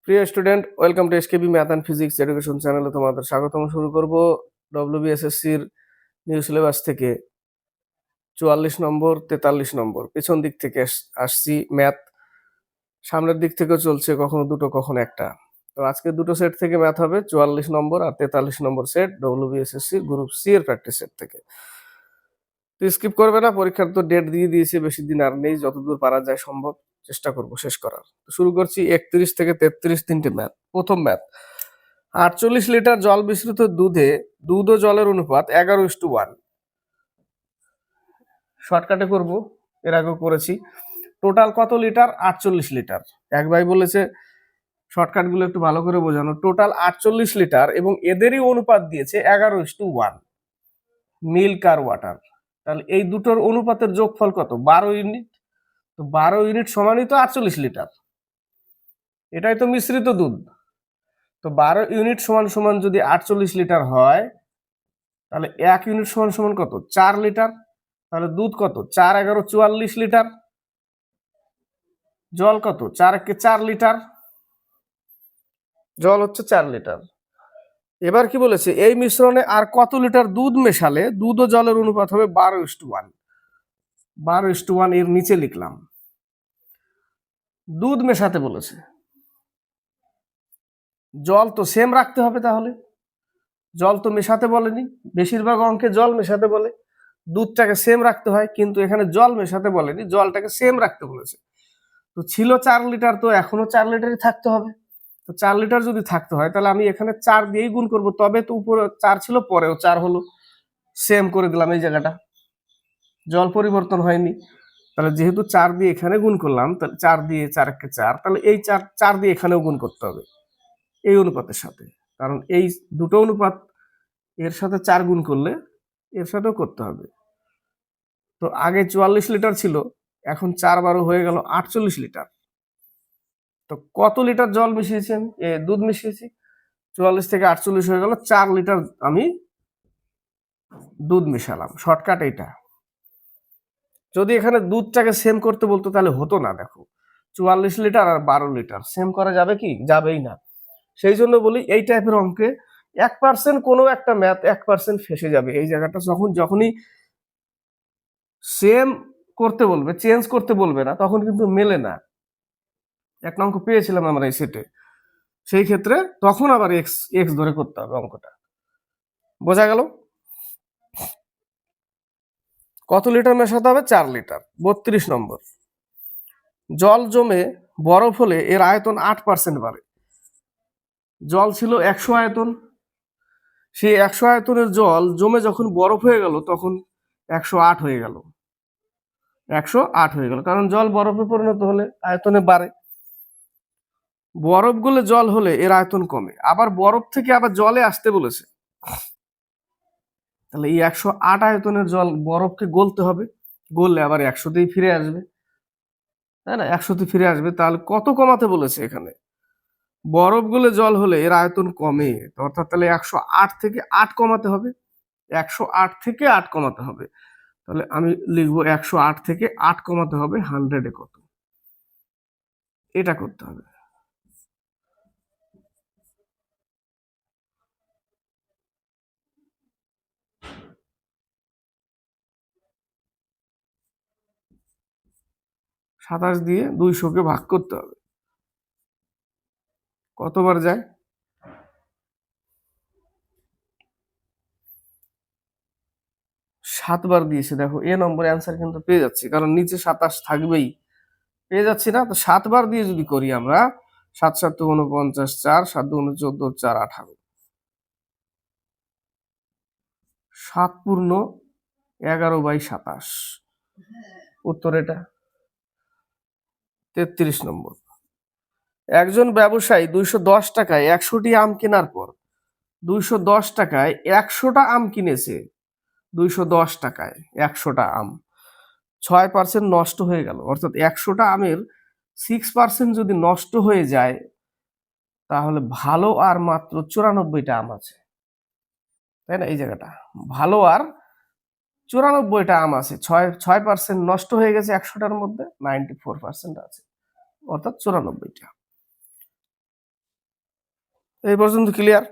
প্রিয় student, welcome to SKB math and physics education চ্যানেলে তোমাদের স্বাগতম। শুরু করব ডব্লিউবিএসএসসির নিউ সিলেবাস থেকে 44 নম্বর 43 নম্বর পেছন দিক থেকে আসছি। ম্যাথ সামনের দিক থেকেও চলছে, কখনো দুটো কখনো একটা। তো আজকে দুটো সেট থেকে ম্যাথ হবে, 44 নম্বর আর 43 নম্বর সেট ডব্লিউবিএসএসসি গ্রুপ সি এর প্র্যাকটিস সেট থেকে। তো স্কিপ করবে না, পরীক্ষার তো ডেট দিয়ে দিয়েছে, বেশি দিন আর নেই। যতদূর পারা যায় সম্ভব চেষ্টা করব শেষ করার। শুরু করছি 31 থেকে 33 তিনটে ম্যাথ। প্রথম ম্যাথ, 48 লিটার জল মিশ্রিত দুধে দুধ ও জলের অনুপাত 11:1। শর্টকাটে করব, এর আগেও করেছি। টোটাল কত লিটার? 48 লিটার। এক ভাই বলেছে শর্টকাট গুলো একটু ভালো করে বোঝানো। টোটাল 48 লিটার এবং এদেরই অনুপাত দিয়েছে 11:1 মিল্ক আর ওয়াটার। তাহলে এই দুটোর অনুপাতের যোগফল কত? 12 ইউনিট। তো 12 ইউনিট সমানই তো 48 লিটার, এটাই তো মিশ্রিত দুধ। তো 12 ইউনিট সমান সমান যদি 48 লিটার হয়, তাহলে 1 ইউনিট সমান সমান কত? 4 লিটার। তাহলে দুধ কত? 4 11 44 লিটার। জল কত? 4 কে 4 লিটার। জল হচ্ছে 4 লিটার। এবার কি বলেছে? এই মিশ্রণে আর কত লিটার দুধ মেশালে দুধ ও জলের অনুপাত হবে 12:1। 12:1 এর নিচে লিখলাম। দুধ মেশাতে বলেছে, জল তো সেম রাখতে হবে। তাহলে জল তো মেশাতে বলেনি, বেশিরভাগ অঙ্কে জল মেশাতে বলে, দুধটাকে সেম রাখতে হয়, কিন্তু এখানে জল মেশাতে বলেনি, জলটাকে সেম রাখতে বলেছে। তো ছিল 4 লিটার, তো এখনো 4 লিটারই থাকতে হবে। তো 4 লিটার যদি থাকতে হয়, তাহলে আমি এখানে 4 দিয়েই গুণ করব, তবে তো উপরে 4 ছিল, পরেও 4 হলো। সেম করে দিলাম এই জায়গাটা, জল পরিবর্তন হয়নি। তাহলে যেহেতু 4 দিয়ে এখানে গুণ করলাম, তাহলে 4 দিয়ে 4 কে 4, তাহলে এই 4 দিয়ে এখানেও গুণ করতে হবে এই অনুপাতের সাথে। কারণ এই দুটো অনুপাত, এর সাথে 4 গুণ করলে এর সাথেও করতে হবে। তো আগে 44 লিটার ছিল, এখন 4 12 হয়ে গেল 48 লিটার। তো কত লিটার জল মিশিয়েছি আমি? দুধ মিশিয়েছি। 44 থেকে 48 হয়ে গেল, 4 লিটার আমি দুধ মিশালাম। শর্টকাট এইটা। যদি এখানে দুধটাকে সেম করতে বলতো তাহলে হতো না। দেখো, 44 লিটার আর 12 লিটার সেম করা যাবে কি? যাবেই না। সেই জন্য বলি, এই টাইপের অঙ্কে 1% কোনো একটা ম্যাথ 1% ফেসে যাবে এই জায়গাটা। যখনই সেম করতে বলবে, চেঞ্জ করতে বলবে না, তখন কিন্তু মেলে না। একটা অঙ্ক পেয়েছিলাম আমরা এই সেটে, সেই ক্ষেত্রে তখন আবার এক্স এক্স ধরে করতে হবে অঙ্কটা। বোঝা গেল? কত লিটার মেশাতে হবে? 4 লিটার। 32 নম্বর, জল জমে বরফ হলে এর আয়তন 8% বাড়ে। জল ছিল 100 আয়তন, সেই 100 আয়তনের জল জমে যখন বরফ হয়ে গেল, তখন 108 হয়ে গেল। 108 হয়ে গেল, কারণ জল বরফে পরিণত হলে আয়তনে বাড়ে। বরফ গলে জল হলে এর আয়তন কমে। আবার বরফ থেকে আবার জলে আসতে বলেছে, তাহলে এই 108 আয়তনের জল বরফকে গলতে হবে, গললে আবার 100তেই ফিরে আসবে, তাই না? 100তে ফিরে আসবে। তাহলে কত কমাতে বলেছে এখানে? বরফ গলে জল হলে এর আয়তন কমে, অর্থাৎ তাহলে 108 থেকে 8 কমাতে হবে। 108 থেকে 8 কমাতে হবে। তাহলে আমি লিখবো 108 থেকে 8 কমাতে হবে 100-এ কত, এটা করতে হবে। সাতাশ দিয়ে 200-কে ভাগ করতে হবে। কতবার যায়? 7 বার দিয়েছে। দেখো, এ নম্বর অ্যান্সার কিন্তু পেয়ে যাচ্ছি, কারণ নিচে 27 থাকবেই। পেয়ে যাচ্ছি না? তো 7 বার দিয়ে যদি করি আমরা, 7 7 49, 4 7 2 14, 4 18, 7 পূর্ণ 11/27, উত্তর এটা। 33 নম্বর, একজন ব্যবসায়ী 210 টাকায় 100টি আম কেনার পর 210 টাকায় 100টা আম কিনেছে। 210 টাকায় 100টা আম, 6% নষ্ট হয়ে গেল। অর্থাৎ 100টা আমের 6% যদি নষ্ট হয়ে যায়, তাহলে ভালো আর মাত্র 94টা আম আছে, তাই না? এই জায়গাটা ভালো আর 94টা আম আছে। 6% নষ্ট হয়ে গেছে 100টার মধ্যে, 94% আছে, অর্থাৎ 94টা। এই পর্যন্ত ক্লিয়ার?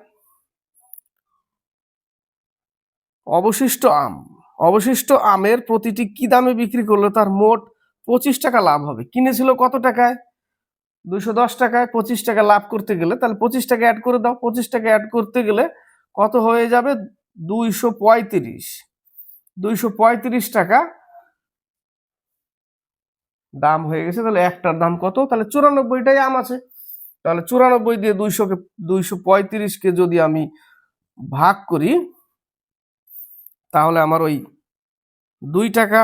অবশিষ্ট আমের প্রতিটি কি দামে বিক্রি করলে তার মোট 25 টাকা লাভ হবে? কিনেছিল কত টাকায়? 210 টাকায়। 25 টাকা লাভ করতে গেলে তাহলে 25 টাকা অ্যাড করে দাও। 25 টাকা অ্যাড করতে গেলে কত হয়ে যাবে? 235। 235 টাকা দাম হয়ে গেছে। তাহলে একটার দাম কত? তাহলে 94টাই আম আছে। তাহলে 94 দিয়ে 235কে যদি আমি ভাগ করি তাহলে আমার ওই 2 টাকা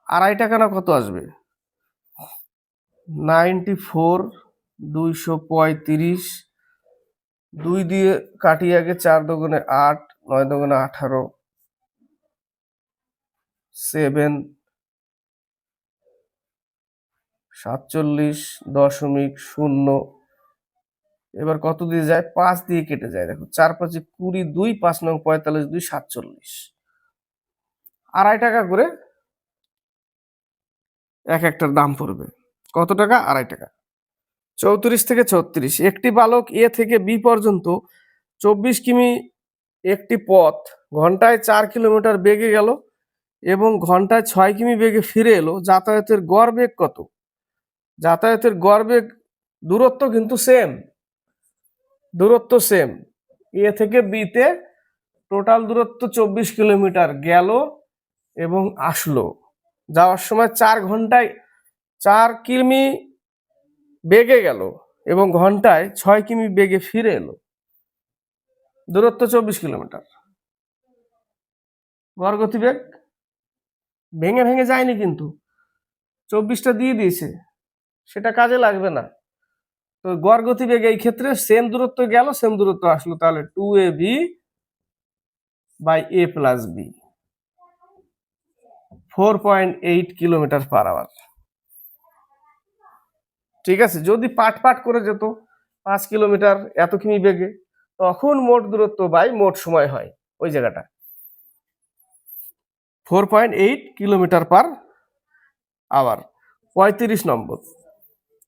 2.5 টাকা না কত আসবে? 94, 235, 2 দিয়ে কাটি আগে, 4 দুগুণে 8, 9 দুগুণে 18, 7, 47.0। এবার কত দিয়ে যায়? 5 দিয়ে কেটে যায়। দেখো 4 5 20, 2 5 9 45, 2 47। 2.5 টাকা করে এক একটার দাম পড়বে। কত টাকা? 2.5 টাকা। 34 থেকে 36। একটি বালক এ থেকে বি পর্যন্ত 24 কিমি একটি পথ ঘন্টায় 4 কিলোমিটার বেগে গেল এবং ঘন্টায় 6 কিমি বেগে ফিরে এলো। যাতায়াতের গড় বেগ কত? যাতায়াতের গড় বেগ, দূরত্ব কিন্তু সেম, দূরত্ব সেম। এ থেকে বিতে টোটাল দূরত্ব 24 কিলোমিটার গেল এবং আসলো। যাওয়ার সময় 4 কিমি বেগে গেল এবং ঘন্টায় 6 কিমি বেগে ফিরে এলো। দূরত্ব 24 কিলোমিটার। গড় গতিবেগ ভেঙে ভেঙে যায়নি, কিন্তু 24টা দিয়ে দিয়েছে, সেটা কাজে লাগবে না। তো গড় গতিবেগ এই ক্ষেত্রে সেম দূরত্ব গেল, সেম দূরত্ব আসলো। তাহলে 2ab by a plus B, 4.8 kilometre per hour. ঠিক আছে, যদি পাট পাট করে যেত 5 কিলোমিটার এত কিমি বেগে, তখন মোট দূরত্ব বাই মোট সময় হয় ওই জায়গাটা 4.8 কিলোমিটার পার আওয়ার। 35 নম্বর।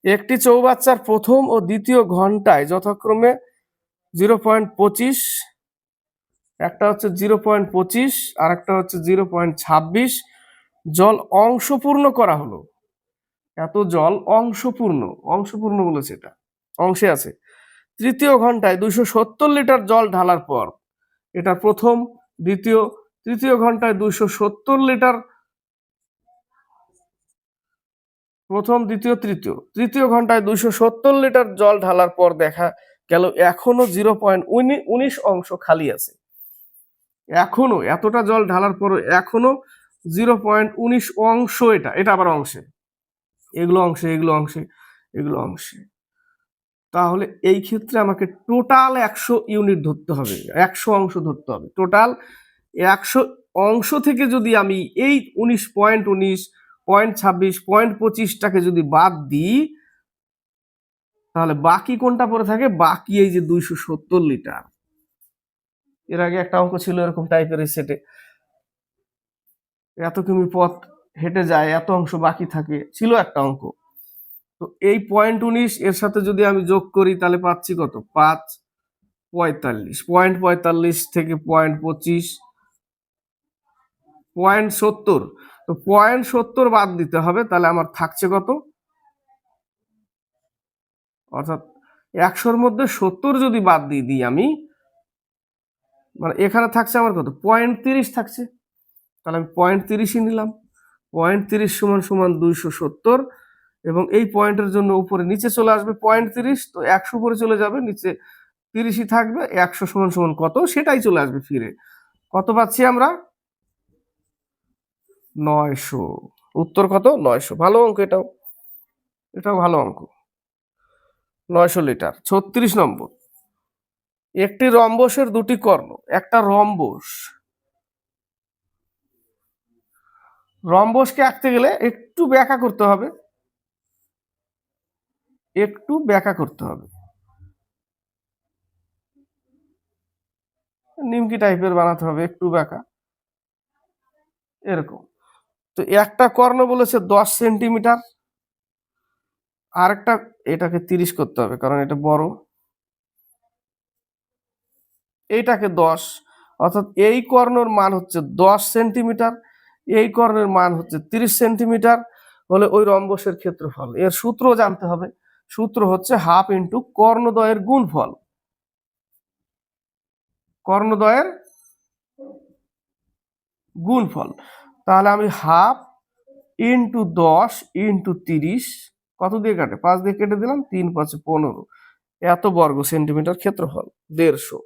একটি চৌবাচ্চার প্রথম ও দ্বিতীয় ঘন্টায় যথাক্রমে 0.25, একটা হচ্ছে 0.25 আর একটা হচ্ছে 0.26 জল অংশপূর্ণ করা হলো। এত জল অংশপূর্ণ বলেছে, এটা অংশে আছে। তৃতীয় ঘন্টায় 270 লিটার জল ঢালার পর, এটা প্রথম, দ্বিতীয়, তৃতীয় ঘন্টায় 270 লিটার, প্রথম, দ্বিতীয়, তৃতীয় ঘন্টায় 270 লিটার জল ঢালার পর দেখা গেল এখনো 0.19 অংশ খালি আছে। এখনো এতটা জল ঢালার পর এখনো 0.19 অংশ, এটা আবার অংশে, এগুলো অংশে। তাহলে এই ক্ষেত্রে আমাকে টোটাল 100 ইউনিট ধরতে হবে, 100 অংশ ধরতে হবে। টোটাল 100 অংশ থেকে যদি আমি এই 19.19, 0.26, 0.25টাকে যদি বাদ দিই, তাহলে বাকি কোনটা পড়ে থাকে? বাকি এই যে 270 লিটার। এর আগে একটা অঙ্ক ছিল এরকম টাইপের, সেটে এত কিমি পথ হেঁটে যায়, এত অংশ বাকি থাকে, ছিল একটা অঙ্ক। তো এই 0.19 এর সাথে যদি আমি যোগ করি তাহলে পাচ্ছি কত? 5.45। 0.45 থেকে 0.25, 0.70। তো 0.70 বাদ দিতে হবে, তাহলে আমার থাকছে কত? অর্থাৎ 100-র মধ্যে 70 যদি বাদ দিয়ে দিই আমি, মানে এখানে থাকছে আমার কত? 0.30 থাকছে। তাহলে আমি 0.30ই নিলাম। 0.30 সমান সমান 270, এবং এই পয়েন্টের জন্য উপরে নিচে চলে আসবে 0.30, তো 100 উপরে চলে যাবে, নিচে 30ই থাকবে। 100 সমান সমান কত? সেটাই চলে আসবে ফিরে। কত পাচ্ছি আমরা? 900। উত্তর কত? 900। ভালো অঙ্ক, এটাও ভালো অঙ্ক। 900 লিটার। 36 নম্বর। একটি রম্বসের দুটি কর্ণ। একটা রম্বসকে আঁকতে গেলে একটু ব্যাখ্যা করতে হবে, নিমকি টাইপের বানাতে হবে, একটু ব্যাখ্যা এরকম। তো একটা কর্ণ বলেছে 10 সেন্টিমিটার, আরেকটা, এটাকে 30 করতে হবে কারণ এটা বড়, এইটাকে 10, অর্থাৎ এই কর্ণের মান হচ্ছে 10 সেন্টিমিটার, এই কর্ণের মান হচ্ছে 30 সেন্টিমিটার, হলে ওই রম্বসের ক্ষেত্রফল। এর সূত্র জানতে হবে, সূত্র হচ্ছে হাফ ইন্টু কর্ণদ্বয়ের গুণফল, কর্ণদ্বয়ের গুণফল। তাহলে আমি হাফ ইন্টু 10 ইন্টু 30, কত দিয়ে কাটে? 5 দিয়ে কেটে দিলাম, 3 5 15, এত বর্গ সেন্টিমিটার ক্ষেত্রফল, 150।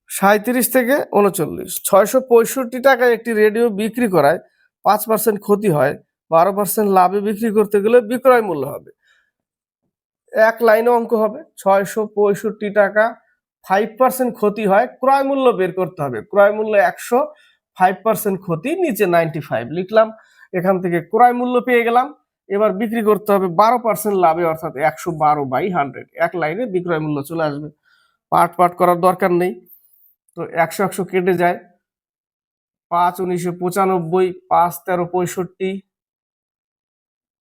37 থেকে 39, 665 টাকায় একটি রেডিও বিক্রি করায় 5% ক্ষতি হয়, 12% লাভে বিক্রি করতে গেলে বিক্রয় মূল্য হবে। এক লাইনে অঙ্ক হবে, 665 টাকা, 5% ক্ষতি হয়, ক্রয় মূল্য বের করতে হবে। ক্রয় মূল্য 100, 5% ক্ষতি, নিচে 95 লিখলাম। এখান থেকে ক্রয় মূল্য পেয়ে গেলাম। এবার বিক্রি করতে হবে 12% লাভে, অর্থাৎ 112/100। এক লাইনে বিক্রয় মূল্য চলে আসবে, পার্ট পার্ট করার দরকার নেই। তো 100 100 কেটে যায়, 5 1995, 5 13 65,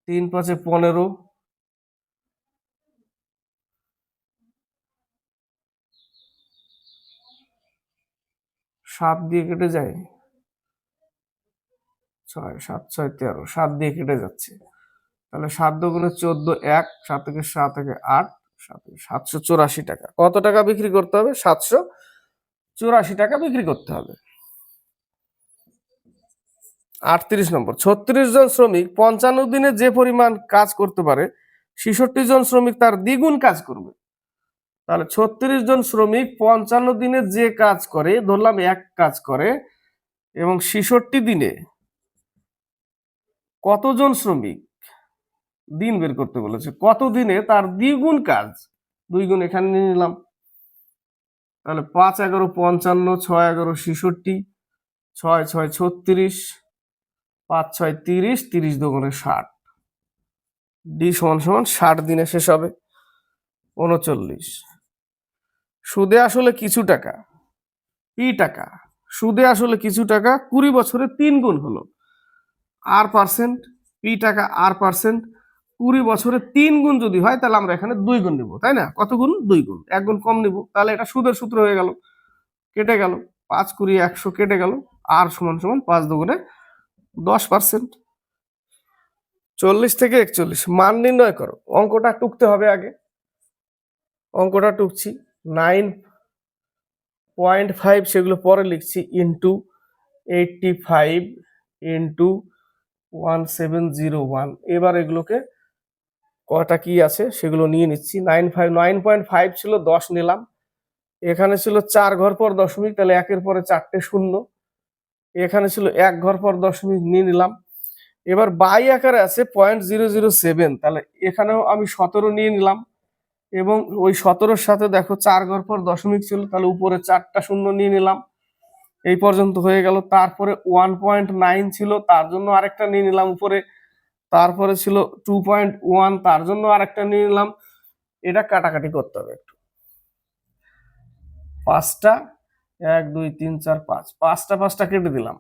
3 5 15, 7 দিয়ে কেটে যায়, 6 7 6 13, 7 দিয়ে কেটে যাচ্ছে। তাহলে 7 দুগুণে 14, 1, 7 থেকে 7 থেকে 8, 784 টাকা। কত টাকা বিক্রি করতে হবে? 784 টাকা বিক্রি করতে হবে। 38 নম্বর, 36 জন শ্রমিক 55 দিনে যে পরিমাণ কাজ করতে পারে, 66 জন শ্রমিক তার দ্বিগুণ কাজ করবে। তাহলে 36 জন শ্রমিক 55 দিনে যে কাজ করে, ধরলাম এক কাজ করে, এবং 66 দিনে কতজন শ্রমিক, দিন বের করতে বলেছে, কত দিনে তার দ্বিগুণ কাজ, 2 গুণ এখানে নিয়ে নিলাম। তাহলে 5 11 55, 6 11 66, 6 6 36, 5 6 30, 30 দুগুণে 60, ডি সমান সমান 60 দিনে শেষ হবে। 39, সুদে আসলে কিছু টাকা, পি টাকা, সুদে আসলে কিছু টাকা 20 বছরে 3 গুণ হলো, আর পার্সেন্ট, পি টাকা আর পার্সেন্ট, 20 বছরে 3 গুণ যদি হয় তাহলে আমরা এখানে 2 গুণ নিব, তাই না? কত গুণ? 2 গুণ, 1 গুণ কম নিব। তাহলে এটা সুদের সূত্র হয়ে গেল, কেটে গেল, 5 20 100 কেটে গেল, আর সমান সমান 5 দুগুণে 10%। 40 থেকে 41, মান নির্ণয় করো। অঙ্কটা টুকতে হবে আগে, অঙ্কটা টুকছি। 9.5 সেগুলো পরে লিখছি, ইন্টু 85 ইন্টু 1701। এবার এগুলোকে কটা কি আছে সেগুলো নিয়ে নিচ্ছি। 9.5 ছিল, 10 নিলাম। এখানে ছিল 4 ঘর পর দশমিক, তাহলে একের পরে 4টে শূন্য। এখানে ছিল 1 ঘর পর দশমিক, নিয়ে নিলাম। এবার বাই আকারে আছে 0.007, তাহলে এখানেও আমি 17 নিয়ে নিলাম, এবং ওই 17-র সাথে দেখো 4 ঘর পর দশমিক ছিল, তাহলে উপরে 4টা শূন্য নিয়ে নিলাম। এই পর্যন্ত হয়ে গেল। তারপরে 1.9 ছিল, তার জন্য আরেকটা নিয়ে নিলাম উপরে। তারপরে ছিল 2.1, তার জন্য আরেকটা নিয়ে নিলাম। এটা কাটাকাটি করতে হবে একটু। 5টা, 1 2 3 4 5, 5টা কেটে দিলাম,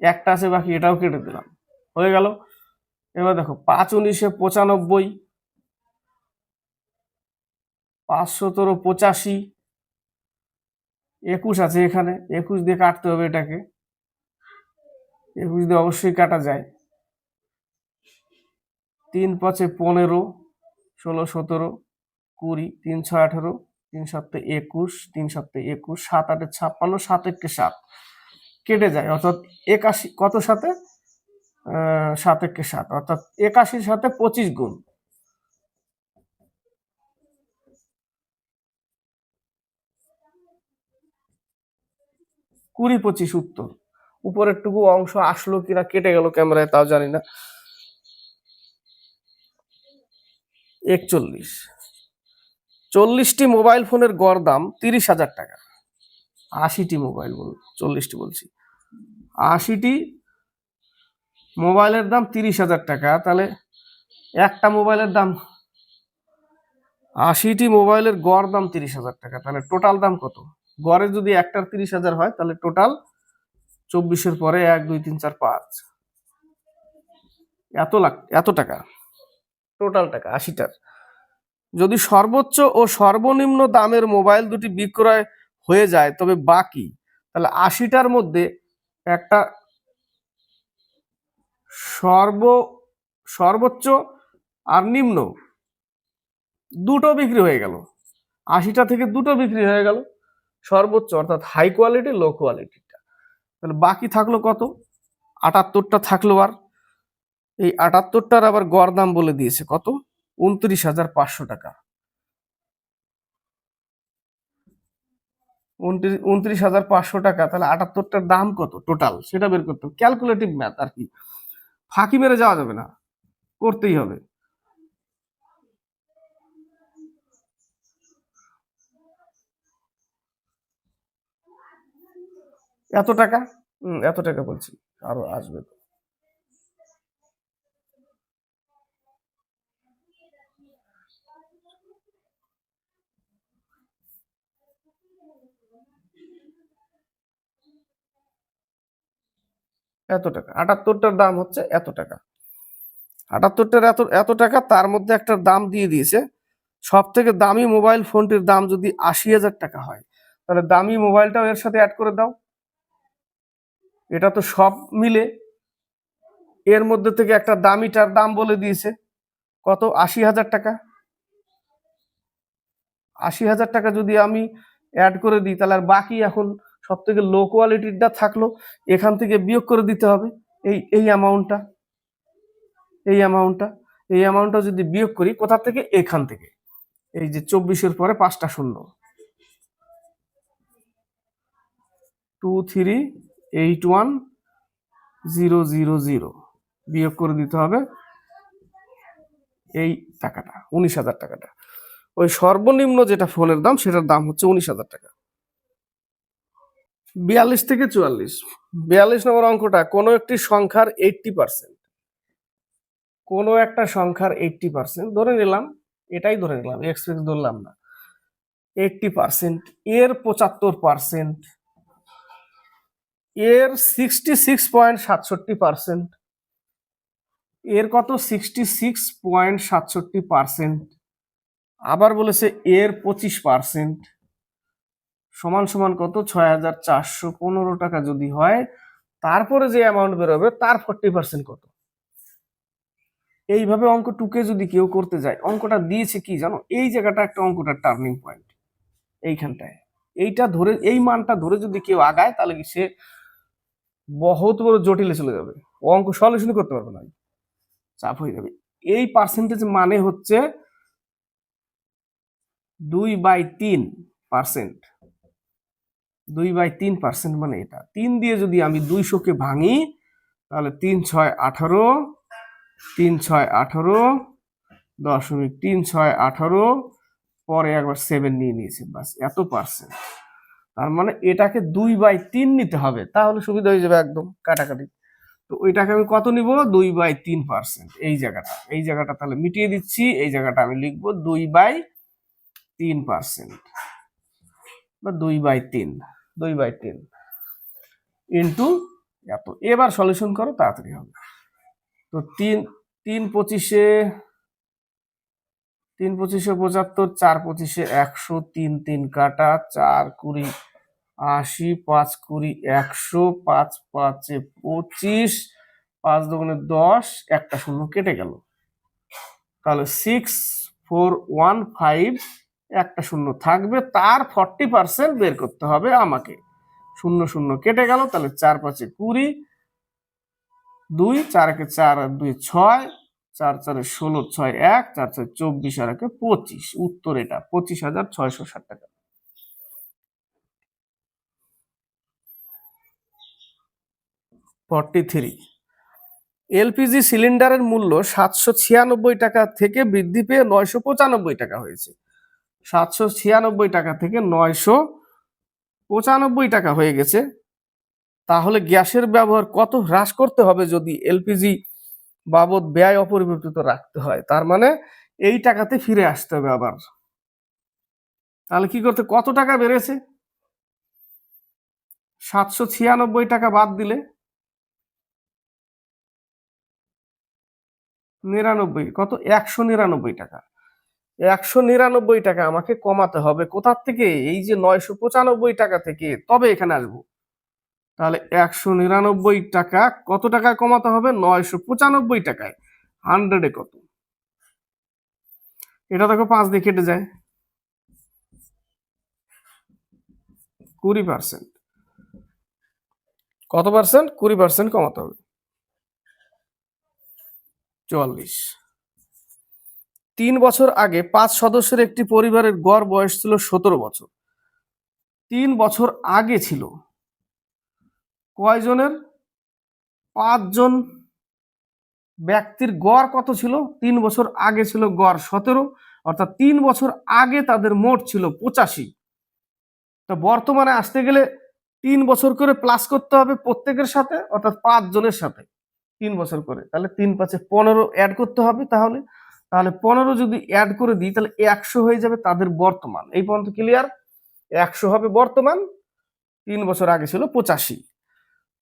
একটা আছে বাকি, এটাও কেটে দিলাম, হয়ে গেল। এবার দেখো 5 19 95, 5 17 85, 21 আছে এখানে, 21 দিয়ে কাটতে হবে এটাকে, 21 দিয়ে অবশ্যই কাটা যায়। 3 5 15, 16 17 20, 3 6 18, 3 7 21, 3 7 21, 7 8 56, 7 1 7, কেটে যায়, অর্থাৎ 81 কত সাথে, 7 1 7, অর্থাৎ 81 সাথে 25 গুণ। 20 25 উত্তর। উপরের টুকু অংশ আসলো কিনা, কেটে গেল ক্যামেরায়, তাও জানি না। 41, 40টি মোবাইল ফোনের গড় দাম 30,000 টাকা। 80টি মোবাইল, 40টি বলছি, 80টি মোবাইলের দাম 30,000 টাকা। তাহলে একটা মোবাইলের দাম, 80টি মোবাইলের গড় দাম 30,000 টাকা, তাহলে টোটাল দাম কত? গড়ে যদি একটার 30,000 হয়, তাহলে টোটাল 24-এর পরে 1 2 3 4 5, এত টাকা। টোটাল টাকা 80টার। যদি সর্বোচ্চ ও সর্বনিম্ন দামের মোবাইল দুটি বিক্রয় হয়ে যায় তবে বাকি, তাহলে 80টার মধ্যে একটা সর্বোচ্চ আর নিম্ন দুটো বিক্রি হয়ে গেল। 80টা থেকে দুটো বিক্রি হয়ে গেল, সর্বোচ্চ অর্থাৎ হাই কোয়ালিটি লো কোয়ালিটিটা। তাহলে বাকি থাকলো কত? 78টা থাকলো। আর এই 78টার আবার গড় দাম বলে দিয়েছে কত? 29,500 টাকা। 29,500 টাকা। তাহলে 78টার দাম কত টোটাল সেটা বের করতে হবে। ক্যালকুলেটিভ ম্যাথ আর কি, ফাঁকি মেরে যাওয়া যাবে না, করতেই হবে। এত টাকা, এত টাকা বলছি, আরো আসবে। এত টাকা, 78টার দাম হচ্ছে এত টাকা। 78টার এত এত টাকা, তার মধ্যে একটা দাম দিয়ে দিয়েছে। সব থেকে দামি মোবাইল ফোনটির দাম যদি 80,000 টাকা হয়, তাহলে দামি মোবাইলটাও এর সাথে অ্যাড করে দাও। এটা তো সব মিলে এর মধ্যে থেকে একটা দামিটার দাম বলে দিয়েছে কত? 80,000 টাকা। 80,000 টাকা যদি আমি অ্যাড করে দিই, তাহলে আর বাকি এখন সব থেকে লো কোয়ালিটিরটা থাকলো, এখান থেকে বিয়োগ করে দিতে হবে এই এই অ্যামাউন্টটা। এই অ্যামাউন্টটা এই অ্যামাউন্টটা যদি বিয়োগ করি কোথা থেকে? এখান থেকে। এই যে 24-এর পরে 5টা শূন্য, 2381,000 বিয়োগ করে দিতে হবে এই টাকাটা, 19,000 টাকাটা। ওই সর্বনিম্ন যেটা ফোনের দাম সেটার দাম হচ্ছে 19,000 টাকা। 42 থেকে 44, 42 নম্বর অঙ্কটা, কোনো একটি সংখ্যার 80%, কোনো একটা সংখ্যার 80% ধরে নিলাম, এটাই ধরে নিলাম, এক্স এক্স ধরলাম না। 80%, এর 75%, এর 66.67%, এর কত? 66.67%, আবার বলেছে এর 25% সমান সমান কত? 6,415 টাকা যদি হয়, তারপরে যে অ্যামাউন্ট বেরোবে তার 40% কত? এইভাবে অঙ্ক টুকে যদি কেউ করতে যায়, অঙ্কটা দিয়েছে কি জানো, এই জায়গাটা একটা অঙ্কটার টার্নিং পয়েন্ট, এইখানটায়। এইটা ধরে, এই মানটা ধরে যদি কেউ আগায়, তাহলে কি সে বহুত বড় জটিলে চলে যাবে, অঙ্ক সলিউশন করতে পারবে না, চাপ হয়ে যাবে। এই পার্সেন্টেজ মানে হচ্ছে 2/3%। 2/3% মানে এটা 3 দিয়ে যদি আমি 200-কে ভাঙি, তাহলে 3×6=18, 3×6=18.3618, পরে একবার 7 নিয়ে নিয়েছে, বাস এত পার্সেন্ট। তার মানে এটাকে 2/3 নিতে হবে, তাহলে সুবিধা হয়ে যাবে একদম কাটাকাটি। তো ওইটাকে আমি কত নিব? 2/3%। এই জায়গাটা তাহলে মিটিয়ে দিচ্ছি, এই জায়গাটা আমি লিখবো 2/3% বা 2/3 ইন্টু এত। এবার সলিউশন করো, তাড়াতাড়ি হবে। তো 3×25 75, 4×25 100, 3 কাটা, 4×20 80, 5×20 100, 5×5 25, 5×2 10, একটা শূন্য কেটে গেল, তাহলে 6415, একটা শূন্য থাকবে, তার 40% বের করতে হবে আমাকে। শূন্য শূন্য কেটে গেল, তাহলে 4×5 20, 2 4-একে 4 আর 2 6, 4×4 16, 6 1, 4×4 24 আর 1 25। উত্তর এটা 25,660 টাকা। 43, এলপিজি সিলিন্ডারের মূল্য 796 টাকা থেকে বৃদ্ধি পেয়ে 995 টাকা হয়েছে। 796 টাকা থেকে 995 টাকা হয়ে গেছে। তাহলে গ্যাসের ব্যবহার কত হ্রাস করতে হবে যদি এলপিজি বাবদ ব্যয় অপরিবর্তিত রাখতে হয়? তার মানে এই টাকাতে ফিরে আসতে হবে আবার। তাহলে কি করতে? কত টাকা বেড়েছে? 796 টাকা বাদ দিলে নিরানব্বই কত, 199 টাকা। 199 টাকা আমাকে কমাতে হবে কোথার থেকে, এই যে 995 টাকা থেকে, তবে এখানে আসবো। তাহলে 199 টাকা কত টাকায় কমাতে হবে, 995 টাকায়। 100-এ কত, এটা দেখো 5 দিয়ে কেটে যায়, 20%। কত পার্সেন্ট, 20% কমাতে হবে, 44। 3 বছর আগে 5 সদস্যের একটি পরিবারের গড় বয়স ছিল 17 বছর। 3 বছর আগে ছিল কয়জনের, 5 জন ব্যক্তির গড় কত ছিল, 3 বছর আগে ছিল গড় 17, অর্থাৎ 3 বছর আগে তাদের মোট ছিল 85। তা বর্তমানে আসতে গেলে 3 বছর করে প্লাস করতে হবে প্রত্যেকের সাথে, অর্থাৎ 5 জনের সাথে 3 বছর করে, তাহলে 3×5 = 15 অ্যাড করতে হবে। তাহলে তাহলে 15 যদি অ্যাড করে দিই তাহলে 100 হয়ে যাবে তাদের বর্তমান। এই পর্যন্ত ক্লিয়ার, 100 হবে বর্তমান, 3 বছর আগে ছিল 85।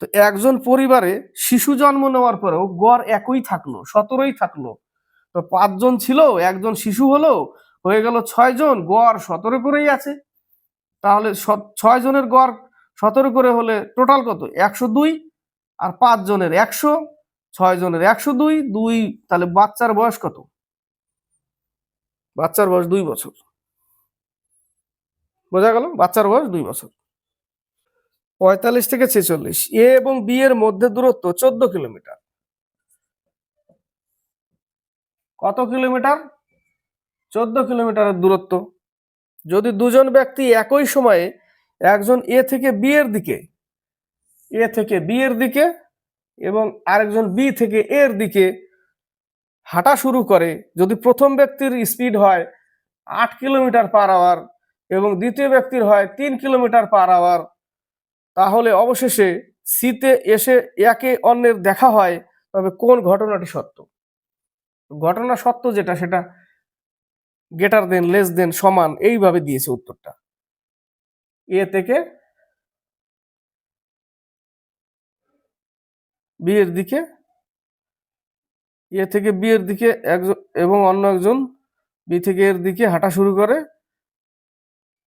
তো একজন পরিবারে শিশু জন্ম নেওয়ার পরেও গড় একই থাকলো, 17ই থাকলো। তো 5 জন ছিল, একজন শিশু হলো, হয়ে গেল 6 জন, গড় 17 করেই আছে। তাহলে 6 জনের গড় 17 করে হলে টোটাল কত, 102। আর 5 জনের 100, 6 জনের 102, 2, তাহলে বাচ্চার বয়স কত, বাচ্চার বয়স 2 বছর। বোঝা গেল, বাচ্চার বয়স 2 বছর। 45 থেকে 46, এ এবং বি এর মধ্যে দূরত্ব 14 কিলোমিটার। কত কিলোমিটার, 14 কিলোমিটারের দূরত্ব। যদি দুজন ব্যক্তি একই সময়ে, একজন এ থেকে বি এর দিকে, এবং আরেকজন বি থেকে এর দিকে হাঁটা শুরু করে, যদি প্রথম ব্যক্তির স্পিড হয় 8 কিলোমিটার/আওয়ার এবং দ্বিতীয় ব্যক্তির হয় 3 কিলোমিটার/আওয়ার, তাহলে অবশেষে সিতে এসে একে অন্যের দেখা হয়, তবে কোন ঘটনাটি সত্য। ঘটনা সত্য যেটা, সেটা গ্রেটার দেন, লেস দেন, সমান, এইভাবে দিয়েছে উত্তরটা। এ থেকে বি এর দিকে, এ থেকে বি এর দিকে একজন এবং অন্য একজন বি থেকে এর দিকে হাঁটা শুরু করে,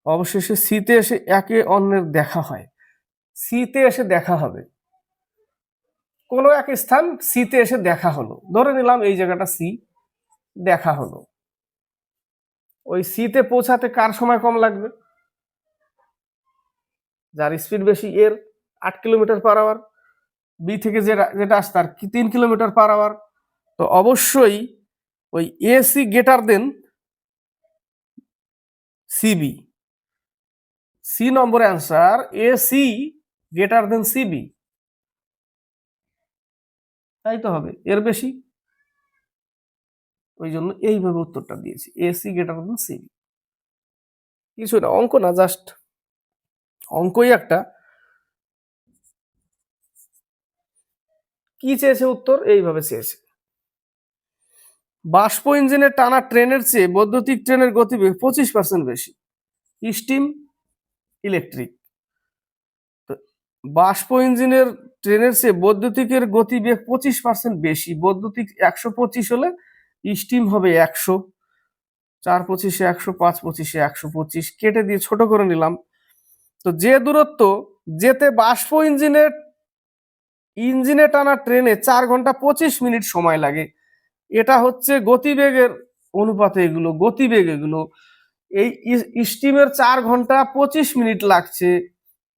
অবশেষে সিতে এসে একে অন্যের দেখা হয়। সিতে এসে দেখা হবে, কোনো এক স্থান সিতে এসে দেখা হলো, ধরে নিলাম এই জায়গাটা সি, দেখা হলো। ওই সিতে পৌঁছাতে কার সময় কম লাগবে, যার স্পিড বেশি, এর 8 কিলোমিটার/আওয়ার, বি থেকে যেটা আসছে তার 3 কিলোমিটার/আওয়ার। তো অবশ্যই ওই AC greater than CB, C number answer, AC greater than CB, তাই তো হবে, এর বেশি, ওই জন্য এইভাবে উত্তরটা দিয়েছি, এসি গ্রেটার দেন সিবি। কিছু না, অঙ্ক না, জাস্ট অঙ্কই একটা। কি চেয়েছে উত্তর, এইভাবে চেয়েছে, বাষ্প ইঞ্জিনের টানা ট্রেনের চেয়ে বৈদ্যুতিক ট্রেনের গতিবেগ 25% বেশি, স্টিম, ইলেকট্রিক। বাষ্প ইঞ্জিনের ট্রেনের চেয়ে বৈদ্যুতিকের গতিবেগ 25% বেশি, বৈদ্যুতিক 125 হলে স্টিম হবে 100, 4×25 100, 5×25 125, কেটে দিয়ে ছোট করে নিলাম। তো যে দূরত্ব যেতে বাষ্প ইঞ্জিনে টানা ট্রেনে 4 ঘন্টা 25 মিনিট সময় লাগে, এটা হচ্ছে গতিবেগের অনুপাতে, এগুলো গতিবেগ, এগুলো এই স্টিমের 4 ঘন্টা 25 মিনিট লাগছে।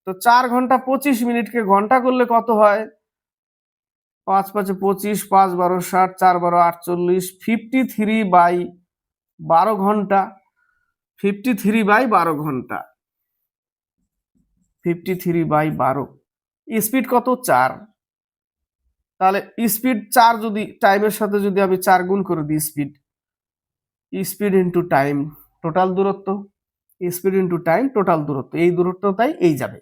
তো 4 ঘন্টা 25 মিনিটকে ঘন্টা করলে কত হয়, 5×5 = 25, 5×12 = 60, 4×12 = 48, 53/12 ঘন্টা, 53/12 ঘন্টা, 53/12। স্পিড কত, 4। তাহলে স্পিড 4, যদি টাইমের সাথে যদি আমি 4 গুণ করে দিই, স্পিড ইন্টু টাইম টোটাল দূরত্ব, স্পিড ইন্টু টাইম টোটাল দূরত্ব, এই দূরত্বটাই এই যাবে।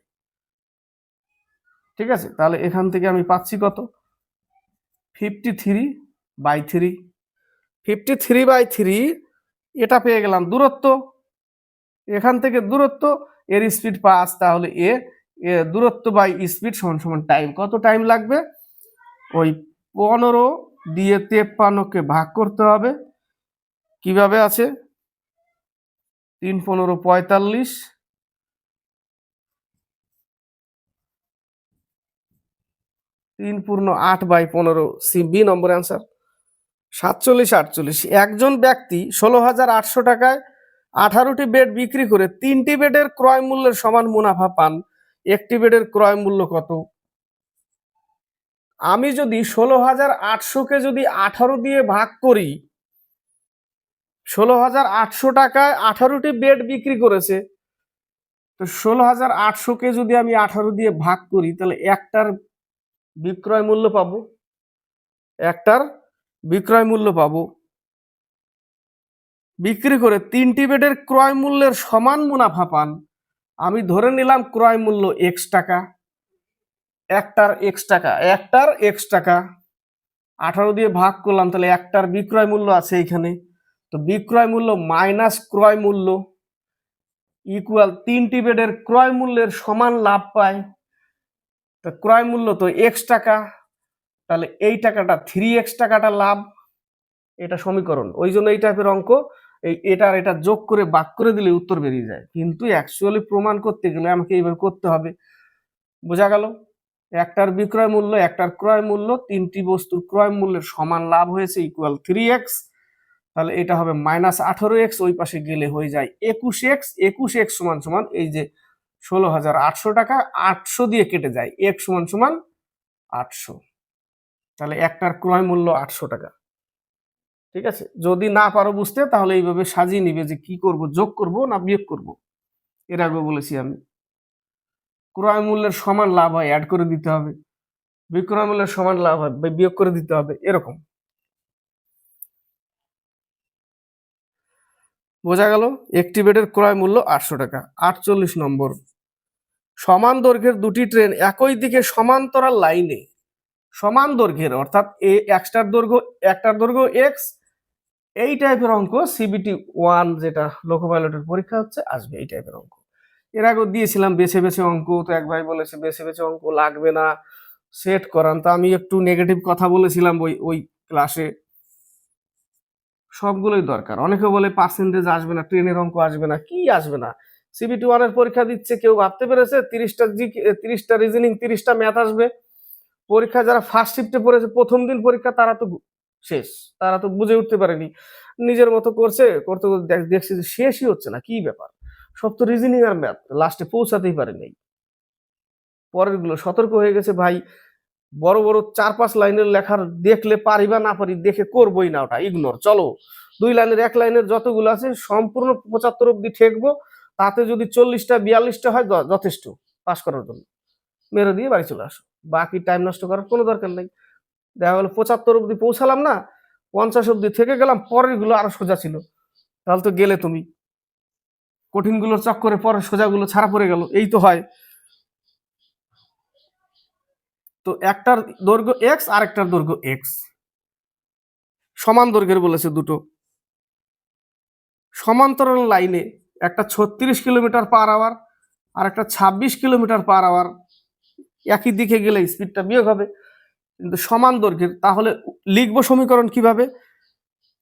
ঠিক আছে, তাহলে এখান থেকে আমি পাচ্ছি কত, 53/3, 53/3, এটা পেয়ে গেলাম দূরত্ব। এখান থেকে দূরত্ব, এর স্পিড 5, তাহলে দূরত্ব বাই স্পিড সমান সমান টাইম। কত টাইম লাগবে, ওই 15 দিয়ে 53কে ভাগ করতে হবে। কিভাবে আছে? 3 15 45, 3 পূর্ণ 8/15, সি বি নম্বর অ্যান্সার। 47 48। একজন ব্যক্তি 16,800 টাকায় 18টি বেড বিক্রি করে 3টি বেডের ক্রয় মূল্যের সমান মুনাফা পান। একটি বেডের ক্রয় মূল্য কত? আমি যদি 16,800কে যদি 18 দিয়ে ভাগ করি, 16,800 টাকায় 18টি বেড বিক্রি করেছে, তো 16,800কে যদি আমি 18 দিয়ে ভাগ করি তাহলে একটার বিক্রয় মূল্য পাবো। একটার বিক্রয় মূল্য পাবো। বিক্রি করে 3টি বেডের ক্রয় মূল্যের সমান মুনাফা পান। আমি ধরে নিলাম ক্রয় মূল্য x টাকা, একটার x টাকা, একটার x টাকা, 18 দিয়ে ভাগ করলাম, তাহলে একটার বিক্রয় মূল্য আছে এখানে। তো বিক্রয় মূল্য মাইনাস ক্রয় মূল্য ইকুয়াল 3টি বেডের ক্রয় মূল্যের সমান লাভ পায়। তো ক্রয় মূল্য তো x টাকা, তাহলে এই টাকাটা 3x টাকাটা লাভ। এটা সমীকরণ। ওই জন্য এই টাইপের অঙ্ক এটা যোগ করে ভাগ করে দিলে উত্তর বেরিয়ে যায়, কিন্তু অ্যাকচুয়ালি প্রমাণ করতে গেলে আমাকে এইভাবে করতে হবে। বোঝা গেল? একটার বিক্রয় মূল্য, একটার ক্রয় মূল্য, 3টি বস্তুর ক্রয় মূল্যের সমান লাভ হয়েছে ইকুয়াল 3x। তাহলে এটা হবে -18x, ওই পাশে গেলে হয়ে যায় 21x। 21x সমান সমান এই যে 16,800 টাকা, 800 দিয়ে কেটে যায়, x সমান সমান 800। তাহলে একটার ক্রয় মূল্য 800 টাকা। ঠিক আছে? যদি না পারো বুঝতে, তাহলে এইভাবে সাজিয়ে নিবে যে কি করব, যোগ করব না বিয়োগ করব। এর আগে বলেছি আমি, ক্রয় মূল্যের সমান লাভ হয় অ্যাড করে দিতে হবে, বিক্রয় মূল্যের সমান লাভ হয় বিয়োগ করে দিতে হবে, এরকম। বোঝা গেল? একটি বেডের ক্রয় মূল্য 800 টাকা। 48 নম্বর, সমান দৈর্ঘ্যের দুটি ট্রেন একই দিকে সমান্তরাল লাইনে, সমান দৈর্ঘ্যের অর্থাৎ একটার দৈর্ঘ্য x, এই টাইপের অঙ্ক সিবিটি 1 যেটা লোকো পাইলটের পরীক্ষা হচ্ছে আসবে এই টাইপের অঙ্ক। এর আগে দিয়েছিলাম বেছে বেছে অঙ্ক, তো এক ভাই বলেছে বেছে বেছে অঙ্ক লাগবে না, সেট করান। তো আমি একটু নেগেটিভ কথা বলেছিলাম ওই ক্লাসে। সবগুলোই দরকার। অনেকে বলে পার্সেন্টেজ আসবে না, ট্রেনের অঙ্ক আসবে না। কি আসবে না? সিবিটি 1 এর পরীক্ষা দিচ্ছে, কেউ ভাবতে পেরেছে 30টা রিজনিং 30টা ম্যাথ আসবে? পরীক্ষা যারা ফার্স্ট শিফটে পড়েছে, প্রথম দিন পরীক্ষা, তারা তো শেষ, তারা তো বুঝে উঠতে পারেনি, নিজের মতো করছে, করতে দেখছে যে শেষই হচ্ছে না, কি ব্যাপার, সব তো রিজনিং আর ম্যাথ, লাস্টে পৌঁছাতেই পারেনি। পরের গুলো সতর্ক হয়ে গেছে ভাই, বড় বড় 4-5 লাইনের লেখার দেখলে পারি বা না পারি, দেখে করবোই না, ওটা ইগনোর। চলো 2 লাইনের 1 লাইনের যতগুলো আছে সম্পূর্ণ 75 অব্দি ঠেকবো, তাতে যদি 40টা 42টা হয় যথেষ্ট পাস করার জন্য, মেরে দিয়ে বাড়ি চলে আসো, বাকি টাইম নষ্ট করার কোনো দরকার নেই। দেখা গেলো 75 অব্দি পৌঁছালাম না, 50 অব্দি থেকে গেলাম, পরের গুলো আরো সোজা ছিল, তাহলে তো গেলে তুমি, কঠিন গুলোর চক্করে পরের সোজা গুলো ছাড়া পড়ে গেল, এই তো হয়। তো একটার দৈর্ঘ্য x আর একটার দৈর্ঘ্য x, সমান দৈর্ঘ্যের বলেছে দুটো, সমান্তরাল লাইনে, একটা 36 কিলোমিটার পার আওয়ার আর একটা 26 কিলোমিটার পার আওয়ার, একই দিকে গেলে স্পিডটা বিয়োগ হবে, কিন্তু সমান দৈর্ঘ্যের। তাহলে লিখবো সমীকরণ কিভাবে?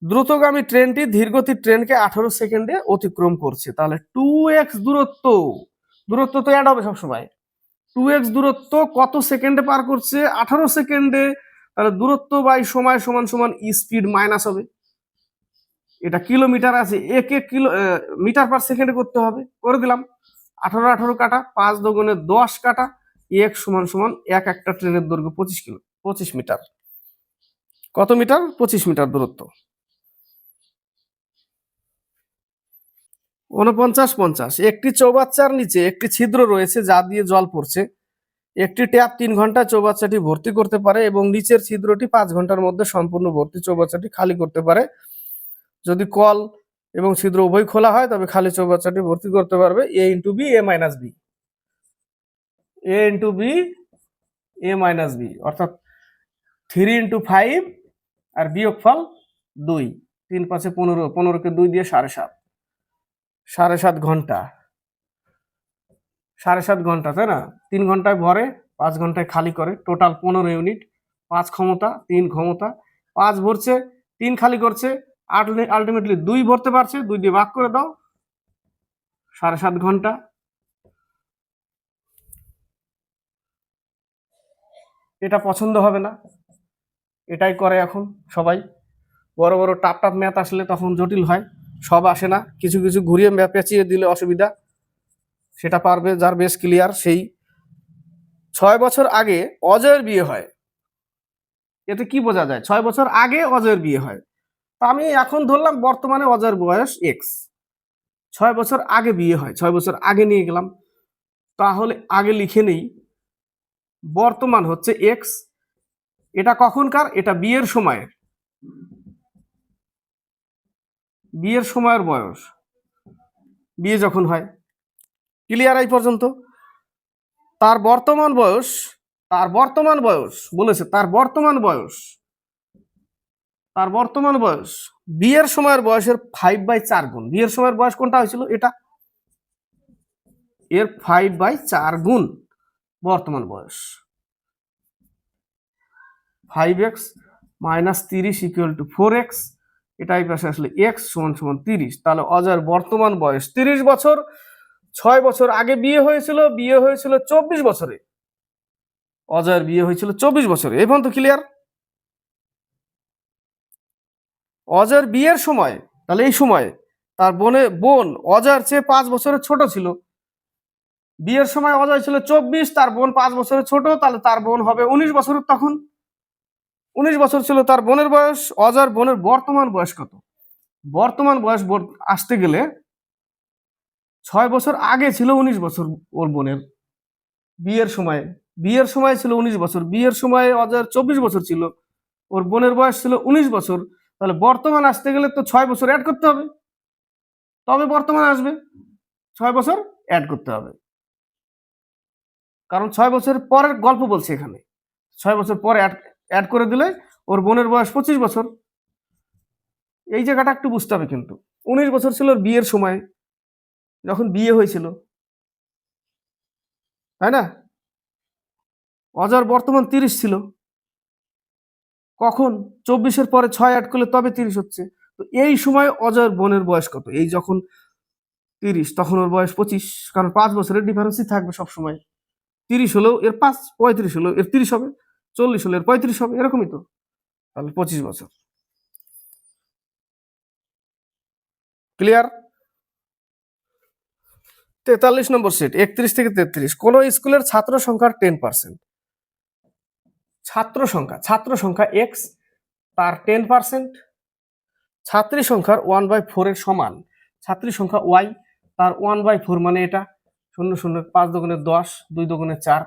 দ্রুতগামী ট্রেনটি ধীরগতির ট্রেনকে 18 সেকেন্ডে অতিক্রম করছে, তাহলে 2x দূরত্ব, দূরত্ব তো অ্যাড হবে সবসময়, 2x দূরত্ব কত সেকেন্ডে পার করছে? 18 সেকেন্ডে। তাহলে দূরত্ব বাই সময় সমান সমান স্পিড মাইনাস হবে, এটা কিলোমিটার আছে, এক কিলো মিটার পার সেকেন্ডে করতে হবে, করে দিলাম। 18 18 কাটা, 5 দুগুণে 10 কাটা, এক সমান সমান একটা ট্রেনের দৈর্ঘ্য 25 মিটার। কত মিটার? 25 মিটার দূরত্ব। 49 50, একটি চৌবাচ্চার নিচে একটি ছিদ্র রয়েছে যা দিয়ে জল পড়ছে, একটি ট্যাপ 3 ঘন্টায় চৌবাচ্চাটি ভর্তি করতে পারে এবং নিচের ছিদ্রটি 5 ঘন্টার মধ্যে সম্পূর্ণ ভর্তি চৌবাচ্চাটি খালি করতে পারে। যদি কল এবং ছিদ্র উভয় খোলা হয় তবে খালি চৌবাচ্চাটি ভর্তি করতে পারবে a into B a minus B, a into B a minus B, অর্থাৎ 3 ইন্টু 5 আর বিয়োগফল 2, 3 5 15, 15কে 2 দিয়ে 7.5, 7.5 ঘন্টা, 7.5 ঘন্টা, তাই না? 3 ঘন্টায় ভরে, 5 ঘন্টায় খালি করে, টোটাল 15 ইউনিট, 5 ক্ষমতা 3 ক্ষমতা, 5 ভরছে, 3 খালি করছে, আলটিমেটলি 2 ভরতে পারছে, 2 দিয়ে ভাগ করে দাও, 7.5 ঘন্টা। এটা পছন্দ হবে না, এটাই করে এখন সবাই। বড় বড় টাপ টাপ ম্যাথ আসলে তখন জটিল হয়, সব আসে না, কিছু কিছু ঘুরিয়ে পেঁচিয়ে দিলে অসুবিধা। সেটা পারবে যার বেশ ক্লিয়ার সেই। 6 বছর আগে অজয়ের বিয়ে হয়, এতে কি বোঝা যায়? 6 বছর আগে অজয়ের বিয়ে হয়, তা আমি এখন ধরলাম বর্তমানে অজয়ের বয়স এক্স, 6 বছর আগে বিয়ে হয়, 6 বছর আগে নিয়ে গেলাম, তাহলে আগে লিখে নেই বর্তমান হচ্ছে এক্স, এটা কখনকার? এটা বিয়ের সময়ের, বিয়ের সময়ের বয়স, বিয়ে যখন হয়। ক্লিয়ার এই পর্যন্ত? তার বর্তমান বয়স, তার বর্তমান বয়স বলেছে, তার বর্তমান বয়স, তার বর্তমান বয়স বিয়ের সময়ের বয়সের 5/4 গুণ। বিয়ের সময়ের বয়স কোনটা হয়েছিল? এটা, এর 5/4 গুণ বর্তমান বয়স। 5x minus 30 equal to 4x, এটাই পাশে আসলে x সমান সমান 30। তাহলে অজয়ের বর্তমান বয়স 30 বছর। 6 বছর আগে বিয়ে হয়েছিল, বিয়ে হয়েছিল 24 বছরে, অজয়ের বিয়ে হয়েছিল 24 বছরে। এই পর্যন্ত ক্লিয়ার? অজয়ের বিয়ের সময়, তাহলে এই সময় তার বোন অজয়ের চেয়ে 5 বছরের ছোট ছিল। বিয়ের সময় অজয় ছিল 24, তার বোন 5 বছরের ছোট, তাহলে তার বোন হবে 19 বছরের। তখন 19 বছর ছিল তার বোনের বয়স। অজয়ের বোনের বর্তমান বয়স কত? বর্তমান বয়স আসতে গেলে 6 বছর আগে ছিল 19 বছর ওর বোনের, বিয়ের সময়, বিয়ের সময় ছিল 19 বছর, বিয়ের সময় অজয়ের 24 বছর ছিল, ওর বোনের বয়স ছিল 19 বছর। তাহলে বর্তমান আসতে গেলে তো 6 বছর অ্যাড করতে হবে, তবে বর্তমান আসবে। 6 বছর অ্যাড করতে হবে, কারণ 6 বছর পরের গল্প বলছে এখানে। 6 বছর পরে অ্যাড করে দিলে ওর বোনের বয়স 25 বছর। এই জায়গাটা একটু বুঝতে হবে কিন্তু। 19 বছর ছিল ওর বিয়ের সময়, যখন বিয়ে হয়েছিল, তাই না? অজয়ের বর্তমান 30 ছিল, কখন? 24-এর পরে 6 অ্যাড করলে তবে 30 হচ্ছে। তো এই সময় অজয়ের বোনের বয়স কত? এই যখন 30, তখন ওর বয়স 25, কারণ 5 বছরের ডিফারেন্সই থাকবে সবসময়। 30 হলেও এর 5, 35 হলেও এর 30 হবে, 40 হলে এর 35 হবে, এরকমই তো। তাহলে 25 বছর। ক্লিয়ার? 43 নম্বর সেট, 31 থেকে 33। কোন স্কুলের ছাত্র সংখ্যার 10%, ছাত্র সংখ্যা এক্স, তার 10%, ছাত্রী সংখ্যার 1/4 এর সমান, ছাত্রী সংখ্যা ওয়াই, তার 1/4 মানে এটা, 0 0 5 দুগুণে 10, 2 দুগুণে 4,